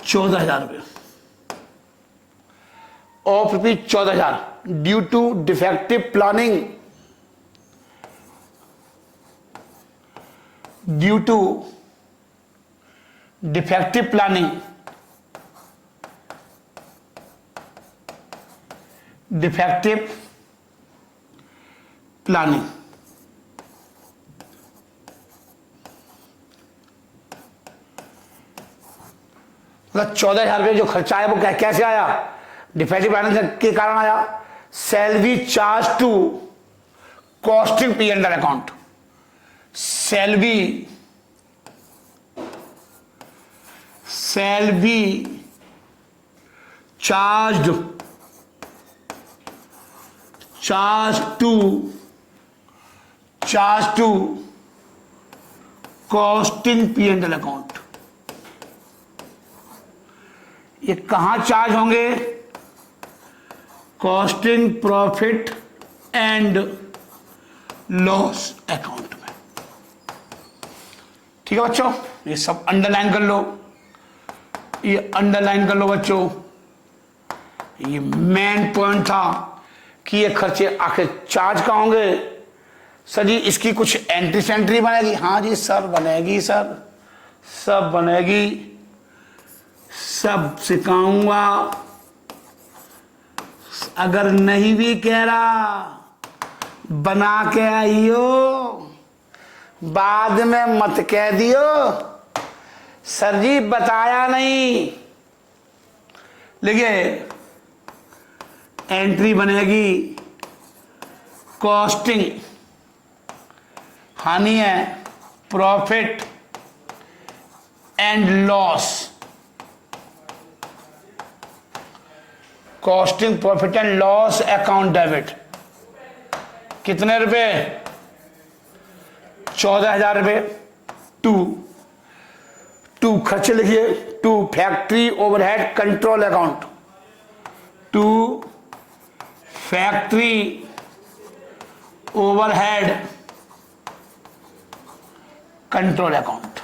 14,000 रुपये, of rupees 14,000 due to defective planning, defective planning. मतलब 14,000 रुपये जो खर्चा आया वो कैसे आया? डिफेक्टिव प्लानिंग के कारण आया। Shall be charge to costing P and L account, shall be charge to costing P and L account. ये कहां चार्ज होंगे? Costing profit and loss account में। ठीक है बच्चों, ये सब अंडरलाइन कर लो, ये अंडरलाइन कर लो बच्चों। ये मेन पॉइंट था कि ये खर्चे आखिर चार्ज कहाँ होंगे? सर जी इसकी कुछ एंट्री सेंट्री बनेगी? हाँ जी सर बनेगी, सर सब बनेगी, सब सिखाऊंगा। अगर नहीं भी कह रहा बना के आइयो, बाद में मत कह दियो सर जी बताया नहीं। लिखिए एंट्री बनेगी कॉस्टिंग, हानि है profit and loss, costing profit and loss account debit. कितने रुपए? 14,000 रुपये। टू खर्चे लिखिए, to factory overhead control account, to factory overhead control account.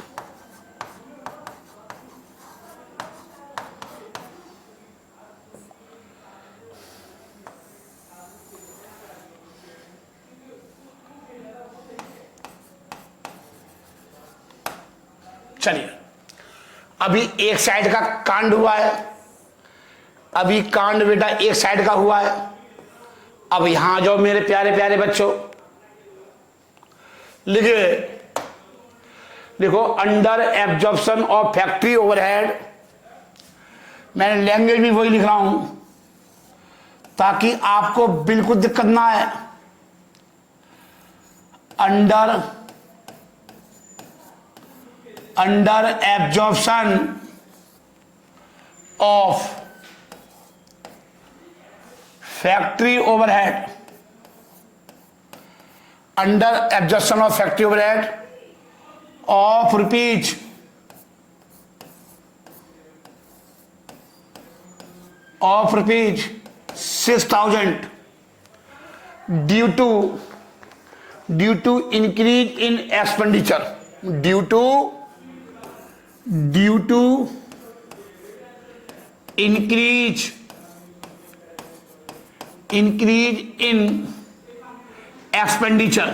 चलिए अभी एक साइड का कांड हुआ है, अभी कांड बेटा एक साइड का हुआ है। अब यहां जाओ मेरे प्यारे प्यारे बच्चों, लिखो under absorption of factory overhead. मैंने लैंग्वेज भी वही लिख रहा हूं ताकि आपको बिल्कुल दिक्कत ना आए। Under absorption of factory overhead, under absorption of factory overhead of rupees 6,000 due to increase in expenditure, due to increase in expenditure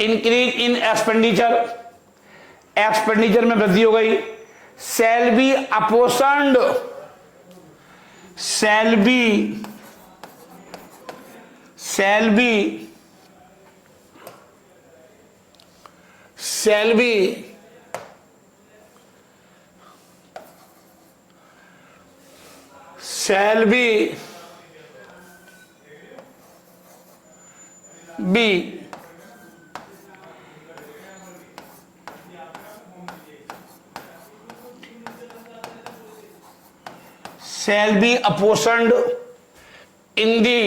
increase in expenditure, expenditure में वृद्धि हो गई। Shall be apportioned, shall be shall be apportioned in the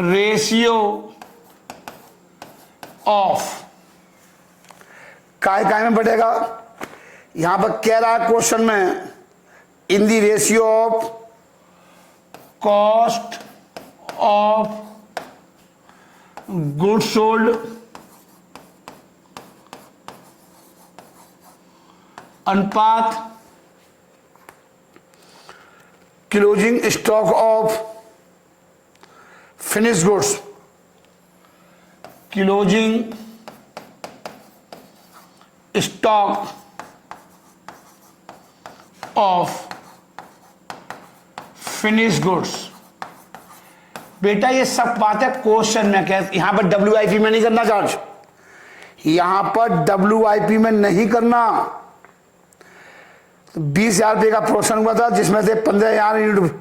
ratio of, काय में बढ़ेगा, यहां पर कह रहा है क्वेश्चन में, in the ratio of cost of good sold, अनुपात closing stock of finish goods, closing stock of finish goods. बेटा ये सब बात है क्वेश्चन में, क्या यहां पर WIP में नहीं करना चार्ज, यहां पर WIP में नहीं करना। तो 20,000 रुपये का प्रोडक्शन हुआ था, जिसमें से 15,000 यूनिट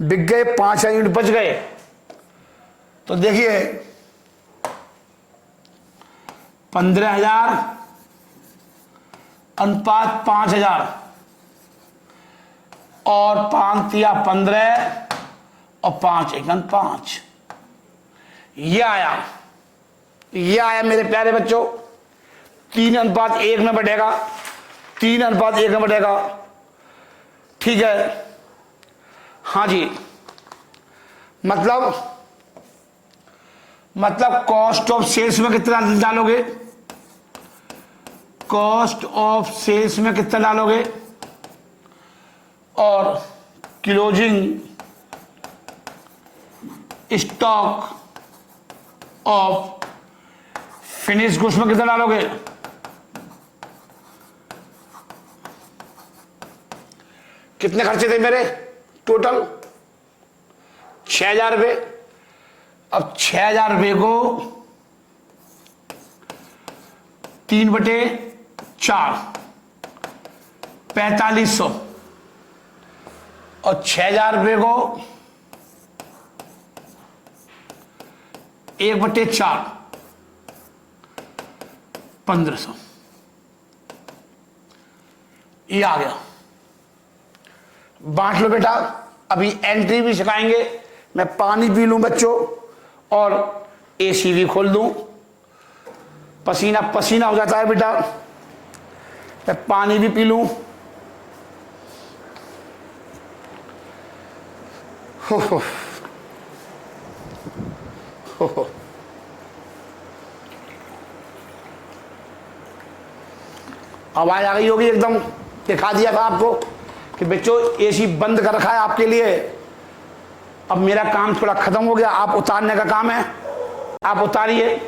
बिक गए, 5,000 यूनिट बच गए। तो देखिए 15,000 अनुपात 5,000 और 5 या 15 और 5 एकन 5, ये आया मेरे प्यारे बच्चों। 3:1 में बढ़ेगा, 3:1 में बढ़ेगा, ठीक है। हाँ जी, मतलब कॉस्ट ऑफ सेल्स में कितना डालोगे, कॉस्ट ऑफ सेल्स में कितना डालोगे, और closing stock of finish goods में कितना डालोगे। कितने खर्चे थे मेरे टोटल, 6,000 रुपये। अब 6,000 रुपये को 3/4 4500, और 6,000 रुपये को 1/4 1500, ये आ गया। बांट लो बेटा, अभी एंट्री भी सिखाएंगे। मैं पानी पी लूं बच्चों, और AC भी खोल दूं, पसीना पसीना हो जाता है बेटा। मैं पानी भी पी लूं। हो आवाज आ गई होगी एकदम, दिखा दिया था आपको कि बच्चों AC बंद कर रखा है आपके लिए। अब मेरा काम थोड़ा खत्म हो गया, आप उतारने का काम है, आप उतारिए।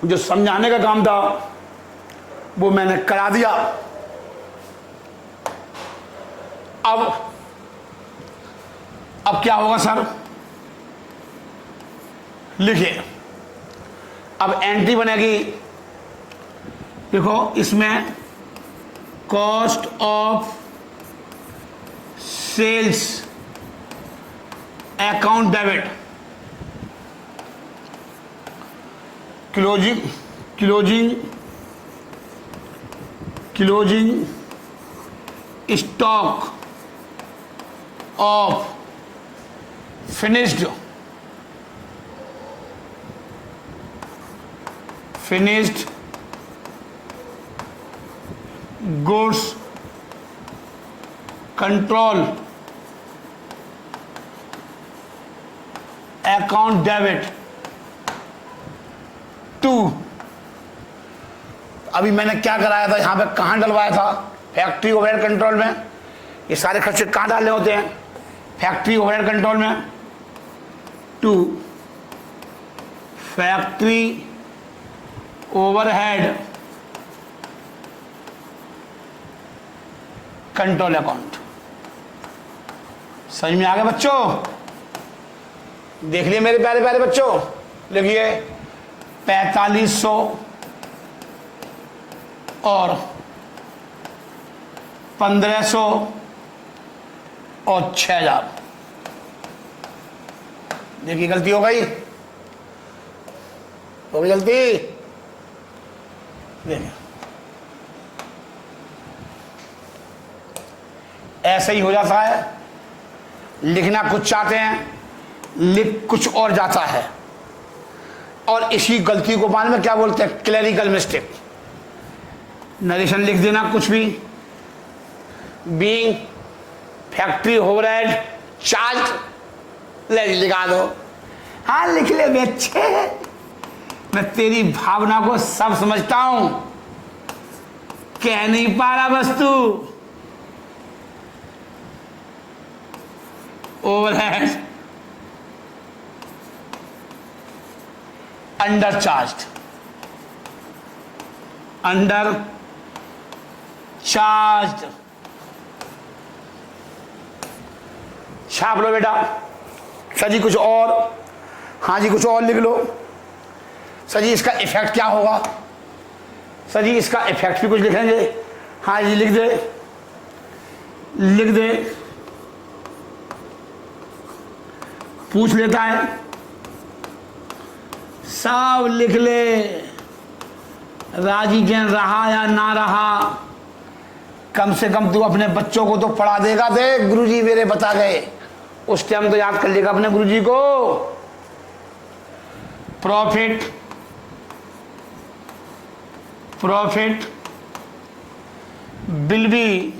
जो समझाने का काम था वो मैंने करा दिया। अब क्या होगा सर, लिखिए। अब एंट्री बनेगी, देखो इसमें cost of sales account debit, closing stock of finished goods control account debit to, अभी मैंने क्या कराया था, यहां पे कहां डलवाया था, फैक्ट्री ओवरहेड कंट्रोल में ये सारे खर्चे कहाँ डालने होते हैं? फैक्ट्री ओवरहेड कंट्रोल में। To factory overhead control account. समझ में आ गया बच्चों? देख लिए मेरे प्यारे प्यारे बच्चों? लिखिए 4500 और 1500 और 6000। देखिए गलती हो गई गलती। देखिए ऐसे ही हो जाता है, लिखना कुछ चाहते हैं, लिख कुछ और जाता है, और इसी गलती को बाद में क्या बोलते हैं? Clerical mistake. नरेशन लिख देना कुछ भी, बीइंग फैक्ट्री ओवरहेड चार्ज, ले लिखा दो। हाँ लिख ले बच्चे, मैं तेरी भावना को सब समझता हूं, कह नहीं पा रहा बस तू। Overhead under charge, under charge. छाप लो बेटा। सर जी कुछ और? हाँ जी कुछ और लिख लो। सर जी इसका इफेक्ट क्या होगा? सर जी इसका इफेक्ट भी कुछ लिखेंगे। हाँ जी लिख दे, लिख दे। पूछ लेता है, सब लिख ले। राजी ज्ञान रहा या ना रहा, कम से कम तू अपने बच्चों को तो पढ़ा देगा। दे गुरुजी मेरे बता गए, उस टाइम तो याद कर लेगा अपने गुरुजी को। Profit will be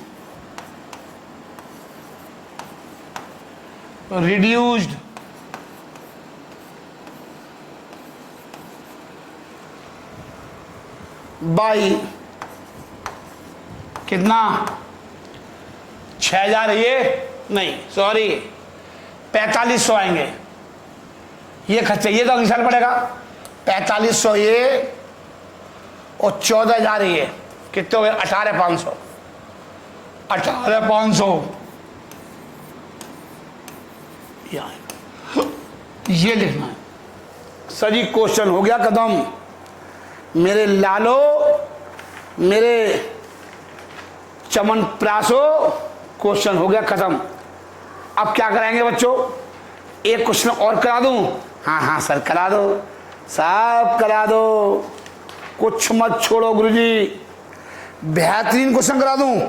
reduced by कितना? 6000 ये नहीं, सॉरी 4500 आएंगे। ये खर्चे ये तो अनुसार पड़ेगा। 4500 ये और 14000 ये, कितने हो गए? 18500। 18500 ये लिखना है। सर जी क्वेश्चन हो गया खत्म। मेरे लालो, मेरे चमन प्रासो, क्वेश्चन हो गया खत्म। अब क्या कराएंगे बच्चों? एक क्वेश्चन और करा दूं? हाँ हाँ सर करा दो, सब करा दो, कुछ मत छोड़ो गुरुजी। बेहतरीन क्वेश्चन करा दूं?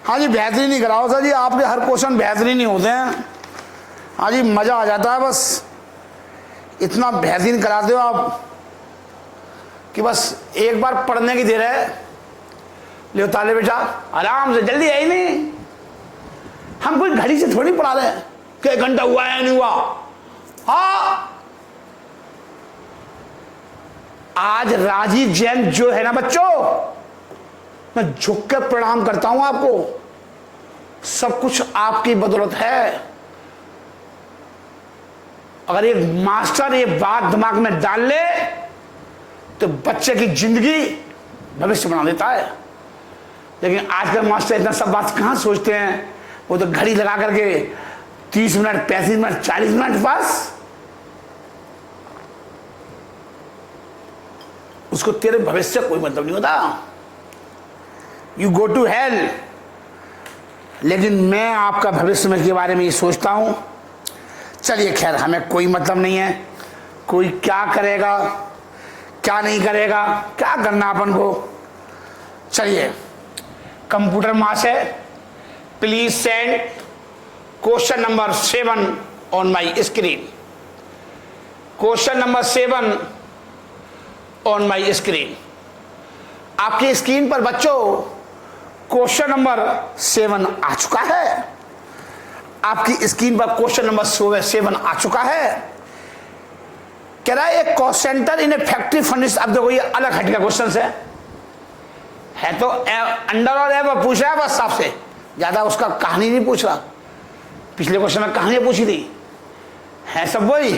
हाँ जी बेहतरीन ही कराओ सर जी, आपके हर क्वेश्चन बेहतरीन ही होते हैं। हाँ जी मजा आ जाता है, बस इतना बेहतरीन कराते हो आप कि बस एक बार पढ़ने की देर है। ले ताले बेटा आराम से, जल्दी है ही नहीं। हम कोई घड़ी से थोड़ी पढ़ा रहे हैं कि 1 घंटा हुआ है नहीं हुआ। हाँ आज राजीव जैन जो है ना बच्चों, मैं झुक कर प्रणाम करता हूं आपको। सब कुछ आपकी बदौलत है। अगर एक मास्टर ये बात दिमाग में डाल ले तो बच्चे की जिंदगी भविष्य बना देता है। लेकिन आजकल मास्टर इतना सब बात कहां सोचते हैं? वो तो घड़ी लगा करके 30 मिनट, 35 मिनट, 40 मिनट बस। उसको तेरे भविष्य से कोई मतलब नहीं होता। You go to hell. लेकिन मैं आपका भविष्य में के बारे में ये सोचता हूं। चलिए खैर, हमें कोई मतलब नहीं है कोई क्या करेगा क्या नहीं करेगा, क्या करना अपन को। चलिए कंप्यूटर महाशय please send question number 7 on my screen. Question number 7 on my screen. आपकी स्क्रीन पर बच्चों क्वेश्चन नंबर 7 आ चुका है। आपकी स्क्रीन पर क्वेश्चन नंबर 7 आ चुका है। कह रहा है एक cost centre in a factory furnish. अब देखो ये अलग हट का क्वेश्चन है। है तो अंडर और एवर पूछ रहा है बस आपसे, ज्यादा उसका कहानी नहीं पूछ रहा। पिछले क्वेश्चन में कहानी पूछी थी, है सब वही।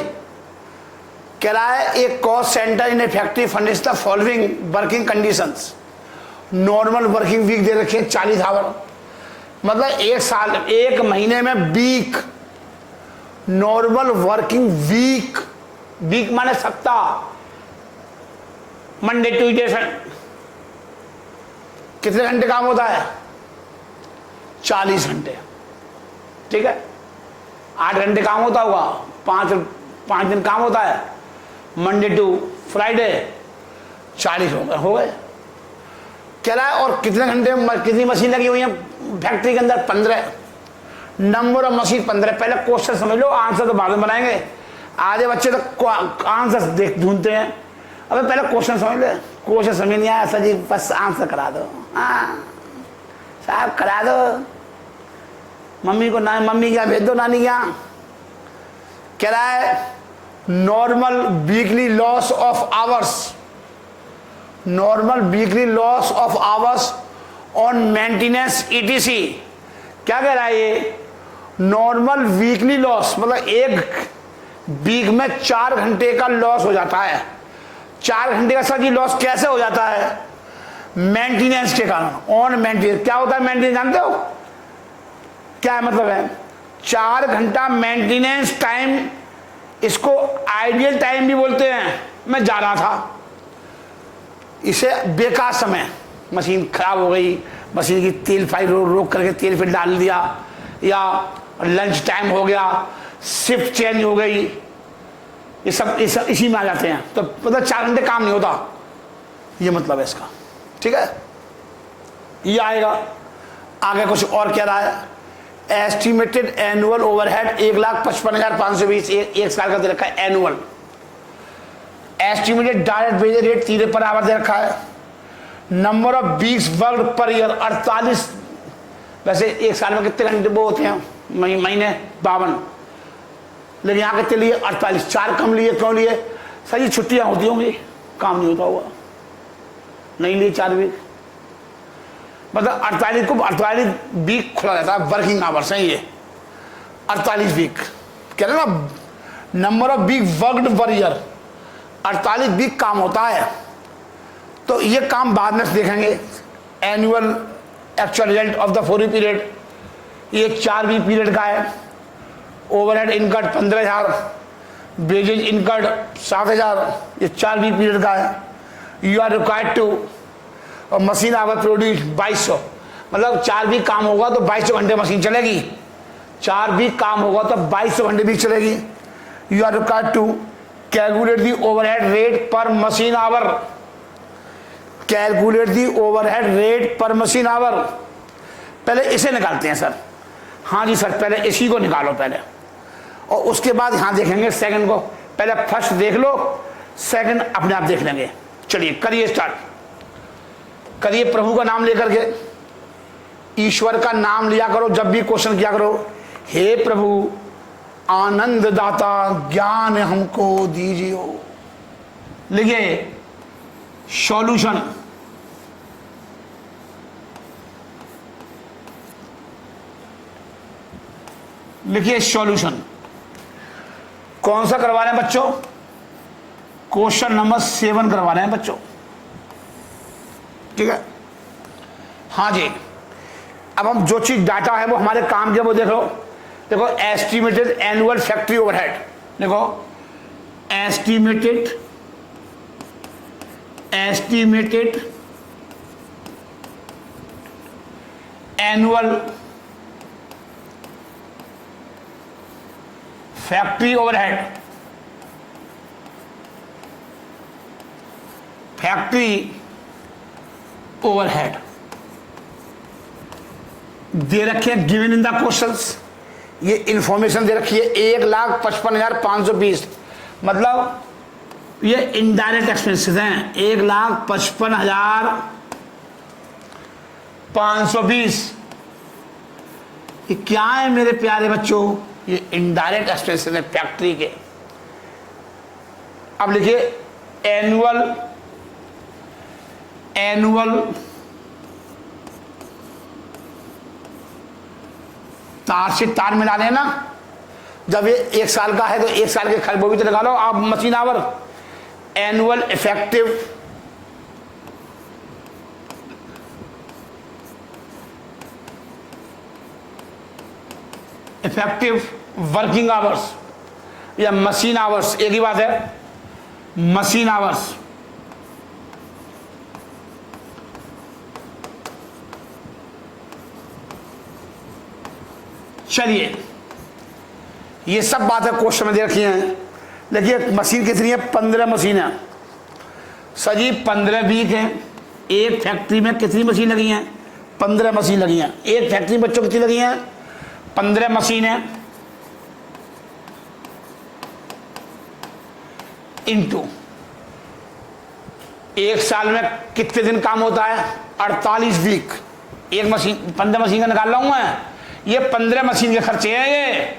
कह रहा है एक cost centre in a factory furnish the following working conditions. Normal working week दे रखे 40 आवर, मतलब एक साल, एक महीने में week, normal working week, week माने सप्ताह, मंडे ट्यूजडे कितने घंटे काम होता है? 40 घंटे, ठीक है। 8 घंटे काम होता होगा, 5 दिन काम होता है, मंडे टू फ्राइडे, 40 हो गए। कह रहा है और कितने घंटे, कितनी मशीन लगी हुई है फैक्ट्री के अंदर? 15। Number of machine 15। पहले क्वेश्चन समझ लो, आंसर तो बाद में बनाएंगे। आधे बच्चे तो आंसर देख ढूंढते हैं। अबे पहले क्वेश्चन समझ ले। क्वेश्चन समझ नहीं आया सर जी, बस आंसर करा दो। हाँ साहब करा दो, मम्मी को ना, मम्मी क्या भेज दो नानी क्या। कह रहा है normal weekly loss of hours, normal weekly loss of hours on maintenance etc. क्या कह रहा है ये? नॉर्मल वीकली लॉस, मतलब एक वीक में 4 घंटे का लॉस हो जाता है। 4 घंटे का सर जी लॉस कैसे हो जाता है? मेंटेनेंस के कारण। ऑन मेंटेनेंस, क्या होता है मेंटेनेंस जानते हो? क्या मतलब है? 4 घंटा मेंटेनेंस टाइम, इसको आइडियल टाइम भी बोलते हैं। मैं जा रहा था, इसे बेकार समय, मशीन खराब हो गई, मशीन की तेल पाइप रोक करके तेल फिर डाल दिया, या लंच टाइम हो गया, शिफ्ट चेंज हो गई, ये सब इसी में आ जाते हैं। तो मतलब 4 घंटे काम नहीं होता, ये मतलब है इसका, ठीक है। ये आएगा। आगे कुछ और कह रहा है, एस्टिमेटेड एनुअल ओवरहेड 1,55,520, एक साल का दे रखा है annual. Estimated direct wage rate 3 per hour दे रखा है। Number of weeks work per year 48। वैसे एक साल में कितने घंटे वो होते हैं? महीने 52, लेकिन यहाँ कितने लिए? 48। 4 कम लिए, क्यों लिए? सर ये छुट्टियां होती होंगी, काम नहीं होता होगा, नहीं लिए 4 वीक, मतलब 48 को 48 वीक खुला रहता है, वर्किंग आवर्स हैं ये 48 वीक। कह रहे ना number of week worked per year, 48 week काम होता है। तो ये काम बाद में देखेंगे। Annual actual result of the 4 period, ये 4 वीक पीरियड का है। ओवरहेड इनकट 15,000, वेजेज इनकट 7,000, ये 4 वीक पीरियड का है। यू आर रिक्वायर्ड टू, और मशीन आवर प्रोड्यूस 2200, मतलब 4 वीक काम होगा तो 2200 घंटे मशीन चलेगी। 4 वीक काम होगा तो 2200 घंटे भी चलेगी। You are required to calculate the overhead rate पर machine hour, calculate the overhead rate पर मशीन आवर। पहले इसे निकालते हैं सर। हाँ जी सर, पहले इसी को निकालो पहले, और उसके बाद यहाँ देखेंगे सेकंड को। पहले फर्स्ट देख लो, सेकंड अपने आप देख लेंगे। चलिए करिए स्टार्ट, करिए। प्रभु का नाम लेकर के, ईश्वर का नाम लिया करो जब भी क्वेश्चन किया करो। हे प्रभु आनंद दाता ज्ञान हमको दीजिए। लिखिए सॉल्यूशन, लिखिए सॉल्यूशन। कौन सा करवा रहे हैं बच्चों? क्वेश्चन नंबर 7 करवा रहे हैं बच्चों, ठीक है। हाँ जी, अब हम जो चीज डाटा है वो हमारे काम के, वो देख लो। देखो एस्टिमेटेड एनुअल फैक्ट्री ओवरहेड, देखो एस्टिमेटेड एनुअल फैक्ट्री ओवरहेड, दे रखे हैं गिवन इन द क्वेश्चंस। ये इंफॉर्मेशन दे रखी है 1,55,520, मतलब ये इनडायरेक्ट एक्सपेंसेस हैं 1,55,520। ये क्या है मेरे प्यारे बच्चों? ये इनडायरेक्ट एक्सपेंसेस हैं फैक्ट्री के। अब लिखिए एनुअल तार से तार मिला लेना। जब ये 1 साल का है तो 1 साल के खर्च वो भी तो लगा लो आप। Machine our, annual effective working hours या मशीन आवर्स, एक ही बात है, मशीन आवर्स। चलिए ये सब बातें क्वेश्चन में दे रखी हैं। देखिए मशीन कितनी है, 15 मशीन है सर जी। 15 वीक है। एक फैक्ट्री में कितनी मशीन लगी हैं? 15 मशीन लगी हैं। एक फैक्ट्री में बच्चों कितनी लगी हैं? 15 मशीन है इंटू 1 साल में कितने दिन काम होता है? 48 वीक। एक मशीन 15 मशीन का निकाल रहा हूं मैं। ये 15 मशीन के खर्चे हैं ये।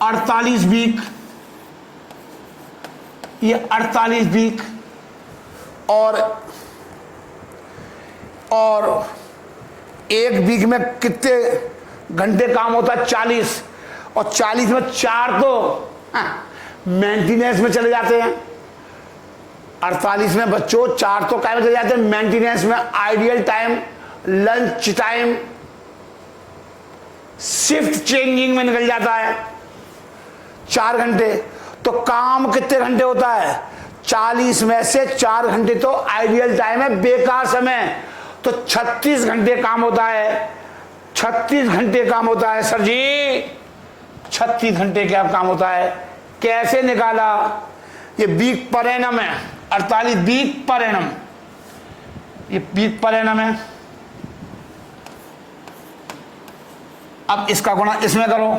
48 वीक, ये 48 वीक और एक वीक में कितने घंटे काम होता है? 40। और 40 में 4 तो मेंटेनेंस में चले जाते हैं। 48 में बच्चों 4 तो क्या में चले जाते हैं? मेंटेनेंस में। Ideal time, lunch time, shift changing में निकल जाता है 4 घंटे। तो काम कितने घंटे होता है? 40 में से 4 घंटे तो आइडियल टाइम है, बेकार समय। तो 36 घंटे काम होता है। 36 घंटे काम होता है सर जी। 36 घंटे क्या काम होता है? कैसे निकाला? ये वीक पर एनम है। 48 वीक पर एनम, ये वीक पर एनम है। अब इसका गुणा इसमें करो।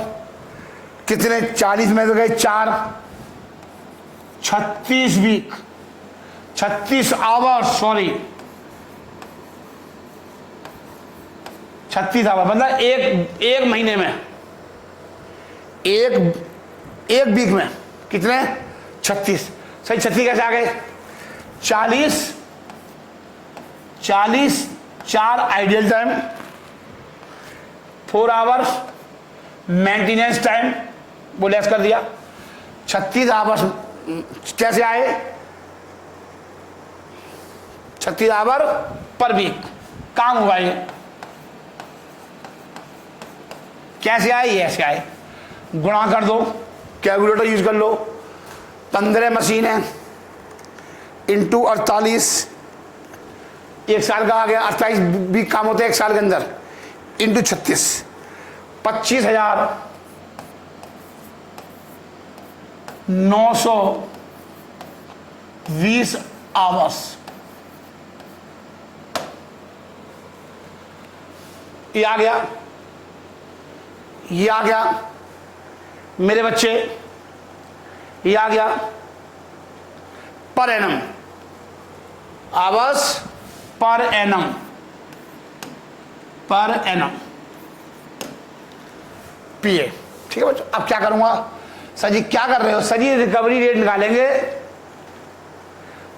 कितने? 40 में तो गए 4। 36 वीक, 36 आवर, सॉरी 36 आवर मतलब एक महीने में, एक वीक में कितने? 36। सही 36 कैसे आ गए? 40 4 ideal time, 4 hours maintenance time, वो लेस कर दिया। 36 आवर्स कैसे आए? 36 आवर पर वीक काम हुआ। ये कैसे आए? ये ऐसे आए। गुणा कर दो, कैलकुलेटर यूज कर लो। 15 मशीन है इंटू 48, 1 साल का आ गया। 28 वीक काम होते हैं 1 साल के अंदर, इंटू 36, 25,920 आवर्स। ये आ गया, ये आ गया मेरे बच्चे, ये आ गया per annum, hours per annum, per annum PA. ठीक है बच्चों। अब क्या करूंगा? सर जी क्या कर रहे हो? सर जी रिकवरी रेट निकालेंगे,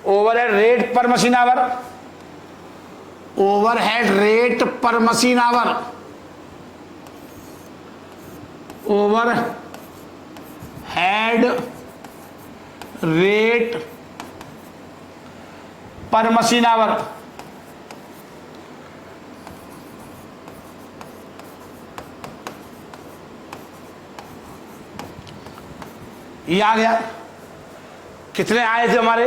ओवरहेड रेट पर मशीन आवर, ओवरहेड रेट पर machine our, over head rate पर मशीन आवर। ये आ गया। कितने आए थे हमारे?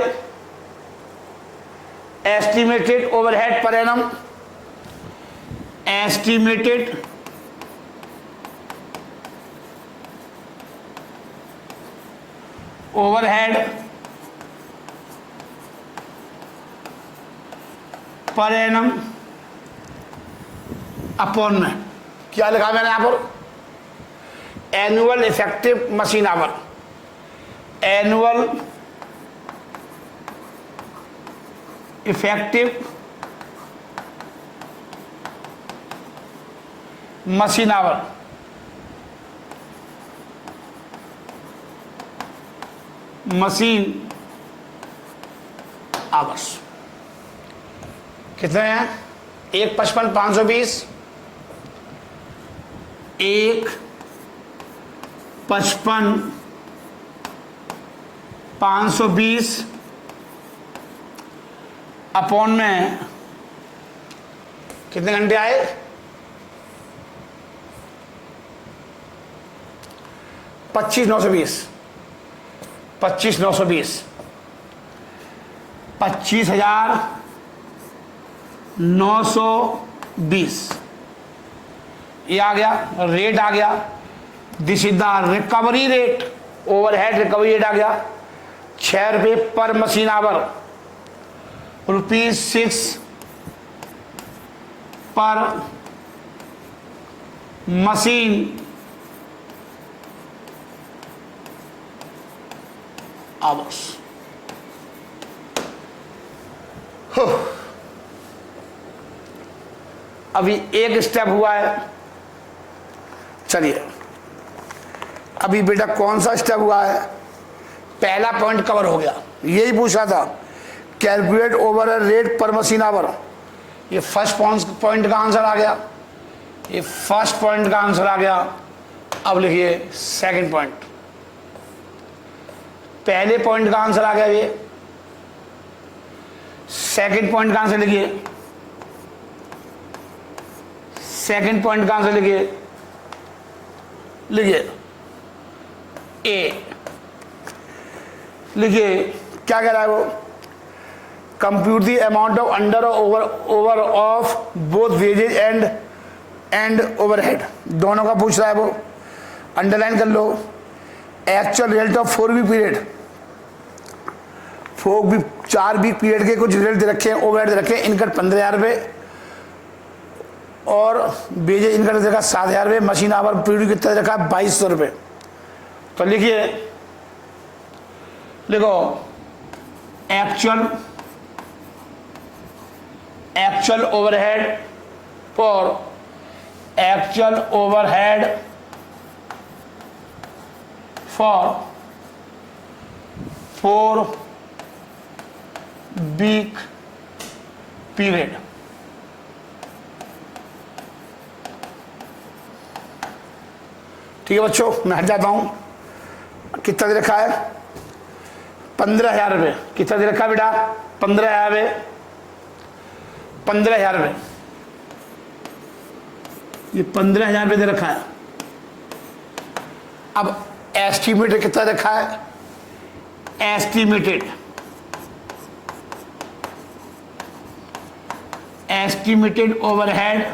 Estimated overhead per annum, estimated overhead per annum upon में क्या लिखा मैंने यहां पर? Annual effective machine our, annual effective machine our. Machine hours कितने हैं? 1 55 520 1/55/520 अपॉन में कितने घंटे आए? 25,920 25,920 25,920 ये आ गया, रेट आ गया। This is the recovery rate, overhead recovery rate आ गया 6 रुपये पर मशीन आवर, ₹6 पर मशीन आवर्स। अभी एक स्टेप हुआ है, चलिए अभी बेटा कौन सा स्टेप हुआ है? पहला पॉइंट कवर हो गया, यही पूछा था, कैलकुलेट ओवर रेट पर मशीन आवर। ये फर्स्ट पॉइंट का आंसर आ गया, ये फर्स्ट पॉइंट का आंसर आ गया। अब लिखिए सेकंड पॉइंट, पहले पॉइंट का आंसर आ गया, ये सेकंड पॉइंट का आंसर लिखिए, सेकंड पॉइंट का आंसर लिखिए, लिखिए ए, लिखिए क्या कह रहा है वो? Compute the amount of under over of both wages and overhead, दोनों का पूछ रहा है वो। अंडरलाइन कर लो। Actual result of 4 week period, 4 week period के कुछ रिजल्ट दे रखे हैं, ओवरहेड दे रखे हैं। इनकट 15,000 रुपये और वेजेज इनकट दे रखा 7,000 रुपये। मशीन आवर पीरियड कितना दे रखा है? 2,200 रुपये। तो लिखिए, लिखो actual overhead for 4 week period. ठीक है बच्चों, मैं हट जाता हूं। कितना दे रखा है? 15,000 रुपये। कितना दे रखा है बेटा? 15,000 रुपये, 15,000 रुपये, ये 15,000 रुपये दे रखा है। अब एस्टिमेटेड कितना रखा है? एस्टिमेटेड ओवरहेड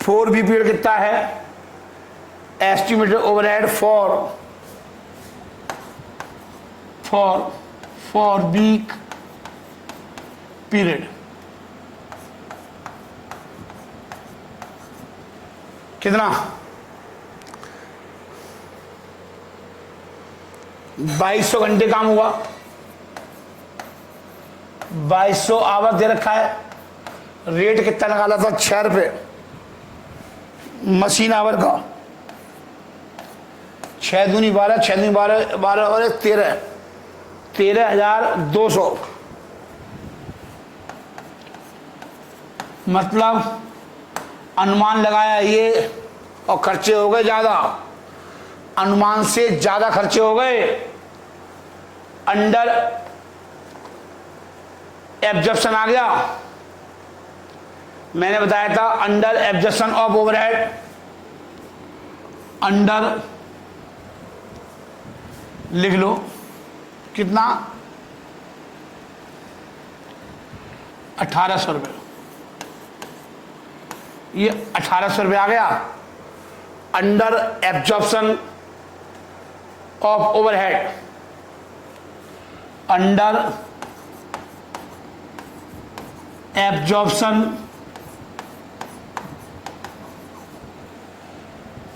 4 वीक पीरियड कितना है? Estimated overhead for week period कितना? 2200 घंटे काम हुआ, 2200 आवर दे रखा है। रेट कितना निकाला था? 6 रुपये मशीन आवर का। 6 दूनी 12, 6 दूनी 12, 12 और 13, 13,200। मतलब अनुमान लगाया ये और खर्चे हो गए ज्यादा, अनुमान से ज्यादा खर्चे हो गए। अंडर एब्जॉर्प्शन आ गया, मैंने बताया था under absorption of overhead, under लिख लो कितना? 1,800 रुपये। ये 1,800 रुपये आ गया under absorption of overhead, under absorption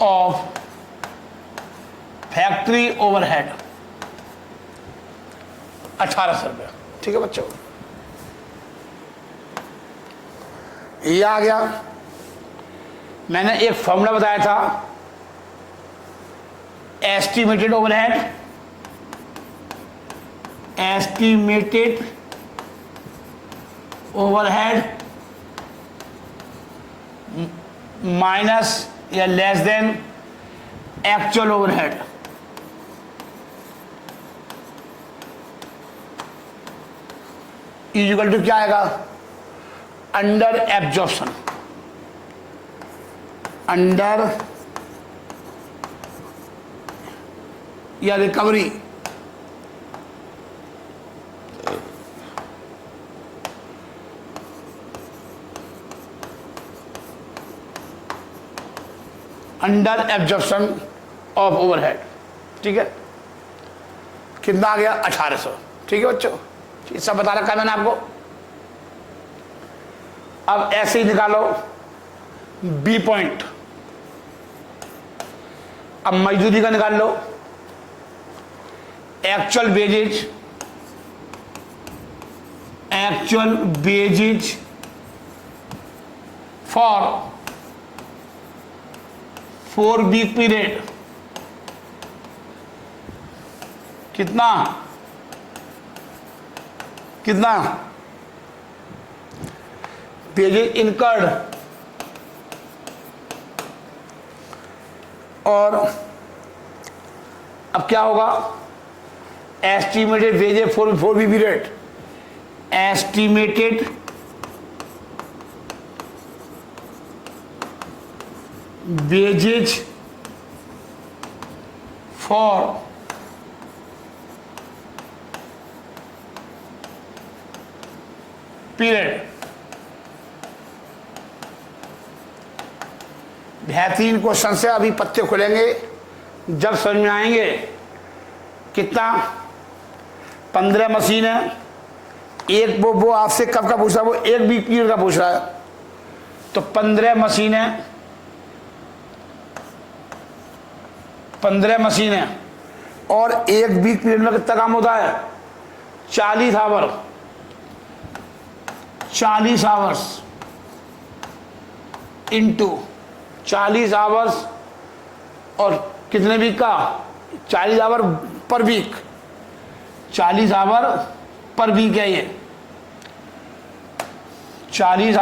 of factory overhead 1,800 रुपये। ठीक है बच्चों, ये आ गया। मैंने एक फॉर्मूला बताया था, एस्टिमेटेड ओवरहेड, माइनस या less than actual overhead equal to क्या आएगा, अंडर एब्जॉर्प्शन, अंडर या recovery under absorption of overhead. ठीक है, कितना आ गया 1800। ठीक है बच्चों, ये सब बता रखा है मैंने आपको। अब ऐसे ही निकालो बी पॉइंट। अब मजदूरी का निकाल लो, actual wages, actual wages for 4 week period कितना कितना वेजेज इनकर्ड और अब क्या होगा, estimated wages for 4 week period, estimated wages for period। बेहतरीन क्वेश्चन से अभी पत्ते खुलेंगे जब समझ में आएंगे। कितना 15 मशीन है, एक वो आपसे कब का पूछ रहा है, वो एक वीक पीरियड का पूछ रहा है, तो 15 मशीन है, 15 मशीन है और एक वीक पीरियड में कितना काम होता है, 40 आवर, 40 आवर्स इंटू 40 आवर्स और कितने वीक का, 40 आवर पर वीक, 40 आवर पर वीक है ये, 40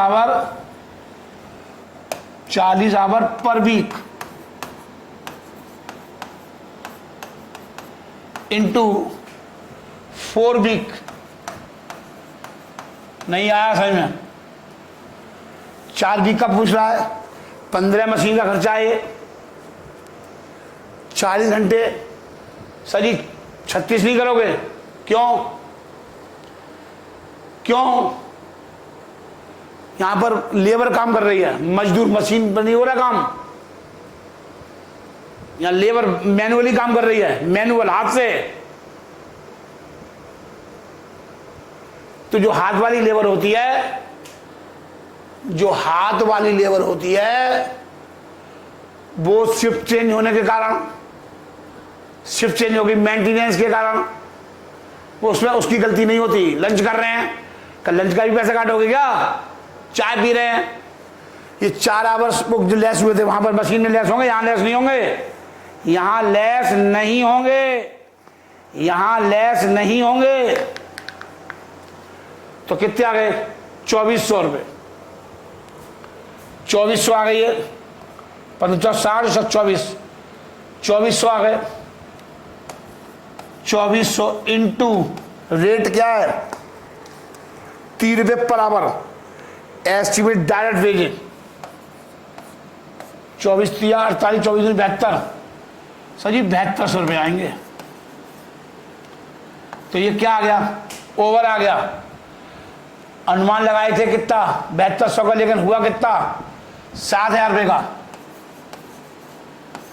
आवर पर वीक इंटू 4 वीक। नहीं आया समझ में, 4 वीक का पूछ रहा है, 15 मशीन का खर्चा है, 40 घंटे। सर जी 36 नहीं करोगे, क्यों क्यों, यहां पर लेबर काम कर रही है, मजदूर मशीन पर नहीं हो रहा काम, या लेबर मैनुअली काम कर रही है, मैनुअल हाथ से। तो जो हाथ वाली लेबर होती है, जो हाथ वाली लेबर होती है वो शिफ्ट चेंज होने के कारण, शिफ्ट चेंज होगी मेंटेनेंस के कारण, वो उसमें उसकी गलती नहीं होती। लंच कर रहे हैं, कल लंच का भी पैसा काटोगे क्या, चाय पी रहे हैं, ये 4 आवर्स जो लेस हुए थे वहां पर मशीन में लेस होंगे, यहां लेस नहीं होंगे, यहां लेस नहीं होंगे, यहां लेस नहीं होंगे। तो कितने आ गए, 2400 रुपये, 2400 आ गई है, 50 24 2400 आ गए, 2400 इंटू रेट क्या है, 3 रुपये per hour, estimate direct wages 24 3 48 24 72, sir ji 7200 रुपये आएंगे। तो ये क्या आ गया, ओवर आ गया। अनुमान लगाए थे कितना, 7200 का, लेकिन हुआ कितना, 7000 रुपये का।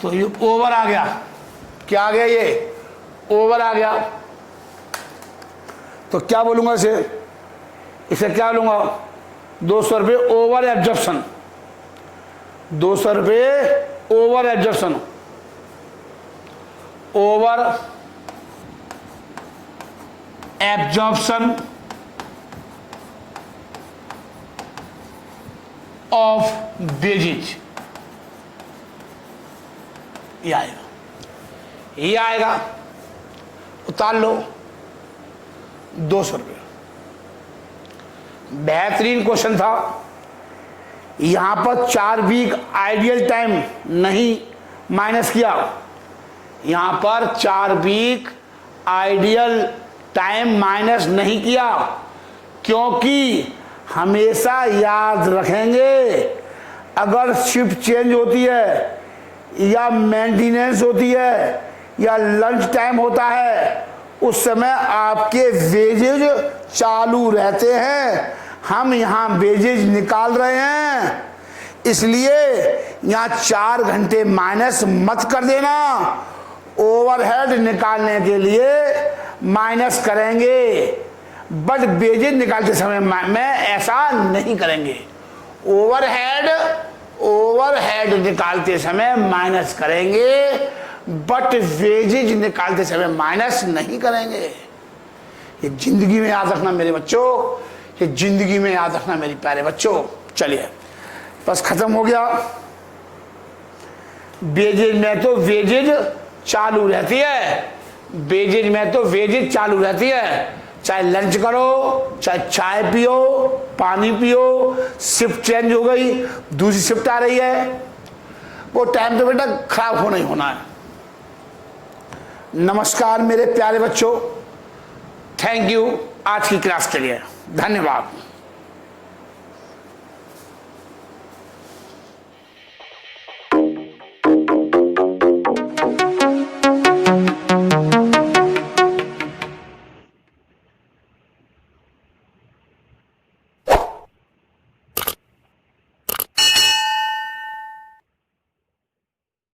तो ये ओवर आ गया, क्या आ गया, ये ओवर आ गया। तो क्या बोलूंगा इसे क्या बोलूंगा, 200 रुपये ओवर एब्जॉर्प्शन, 200 रुपये over absorption, over absorption of wages, ये आएगा, ये आएगा, उतार लो 200 रुपये। बेहतरीन क्वेश्चन था, यहां पर 4 वीक आइडियल टाइम नहीं माइनस किया, यहां पर 4 वीक आइडियल टाइम माइनस नहीं किया, क्योंकि हमेशा याद रखेंगे अगर शिफ्ट चेंज होती है या मेंटेनेंस होती है या लंच टाइम होता है, उस समय आपके वेजेज चालू रहते हैं। हम यहाँ वेजेज निकाल रहे हैं, इसलिए यहाँ 4 घंटे माइनस मत कर देना। ओवरहेड निकालने के लिए माइनस करेंगे, बट वेजेज निकालते समय में ऐसा नहीं करेंगे। ओवरहेड निकालते समय माइनस करेंगे, बट वेजेज निकालते समय माइनस नहीं करेंगे। ये जिंदगी में याद रखना मेरे बच्चों, ये जिंदगी में याद रखना मेरे प्यारे बच्चों। चलिए बस खत्म हो गया। वेजेज में तो वेजेज चालू रहती है, वेजेज में तो वेजेज चालू रहती है, चाहे लंच करो, चाहे चाय पियो, पानी पियो, शिफ्ट चेंज हो गई, दूसरी शिफ्ट आ रही है, वो टाइम तो बेटा खराब होना ही होना है। नमस्कार मेरे प्यारे बच्चों, थैंक यू आज की क्लास के लिए, धन्यवाद।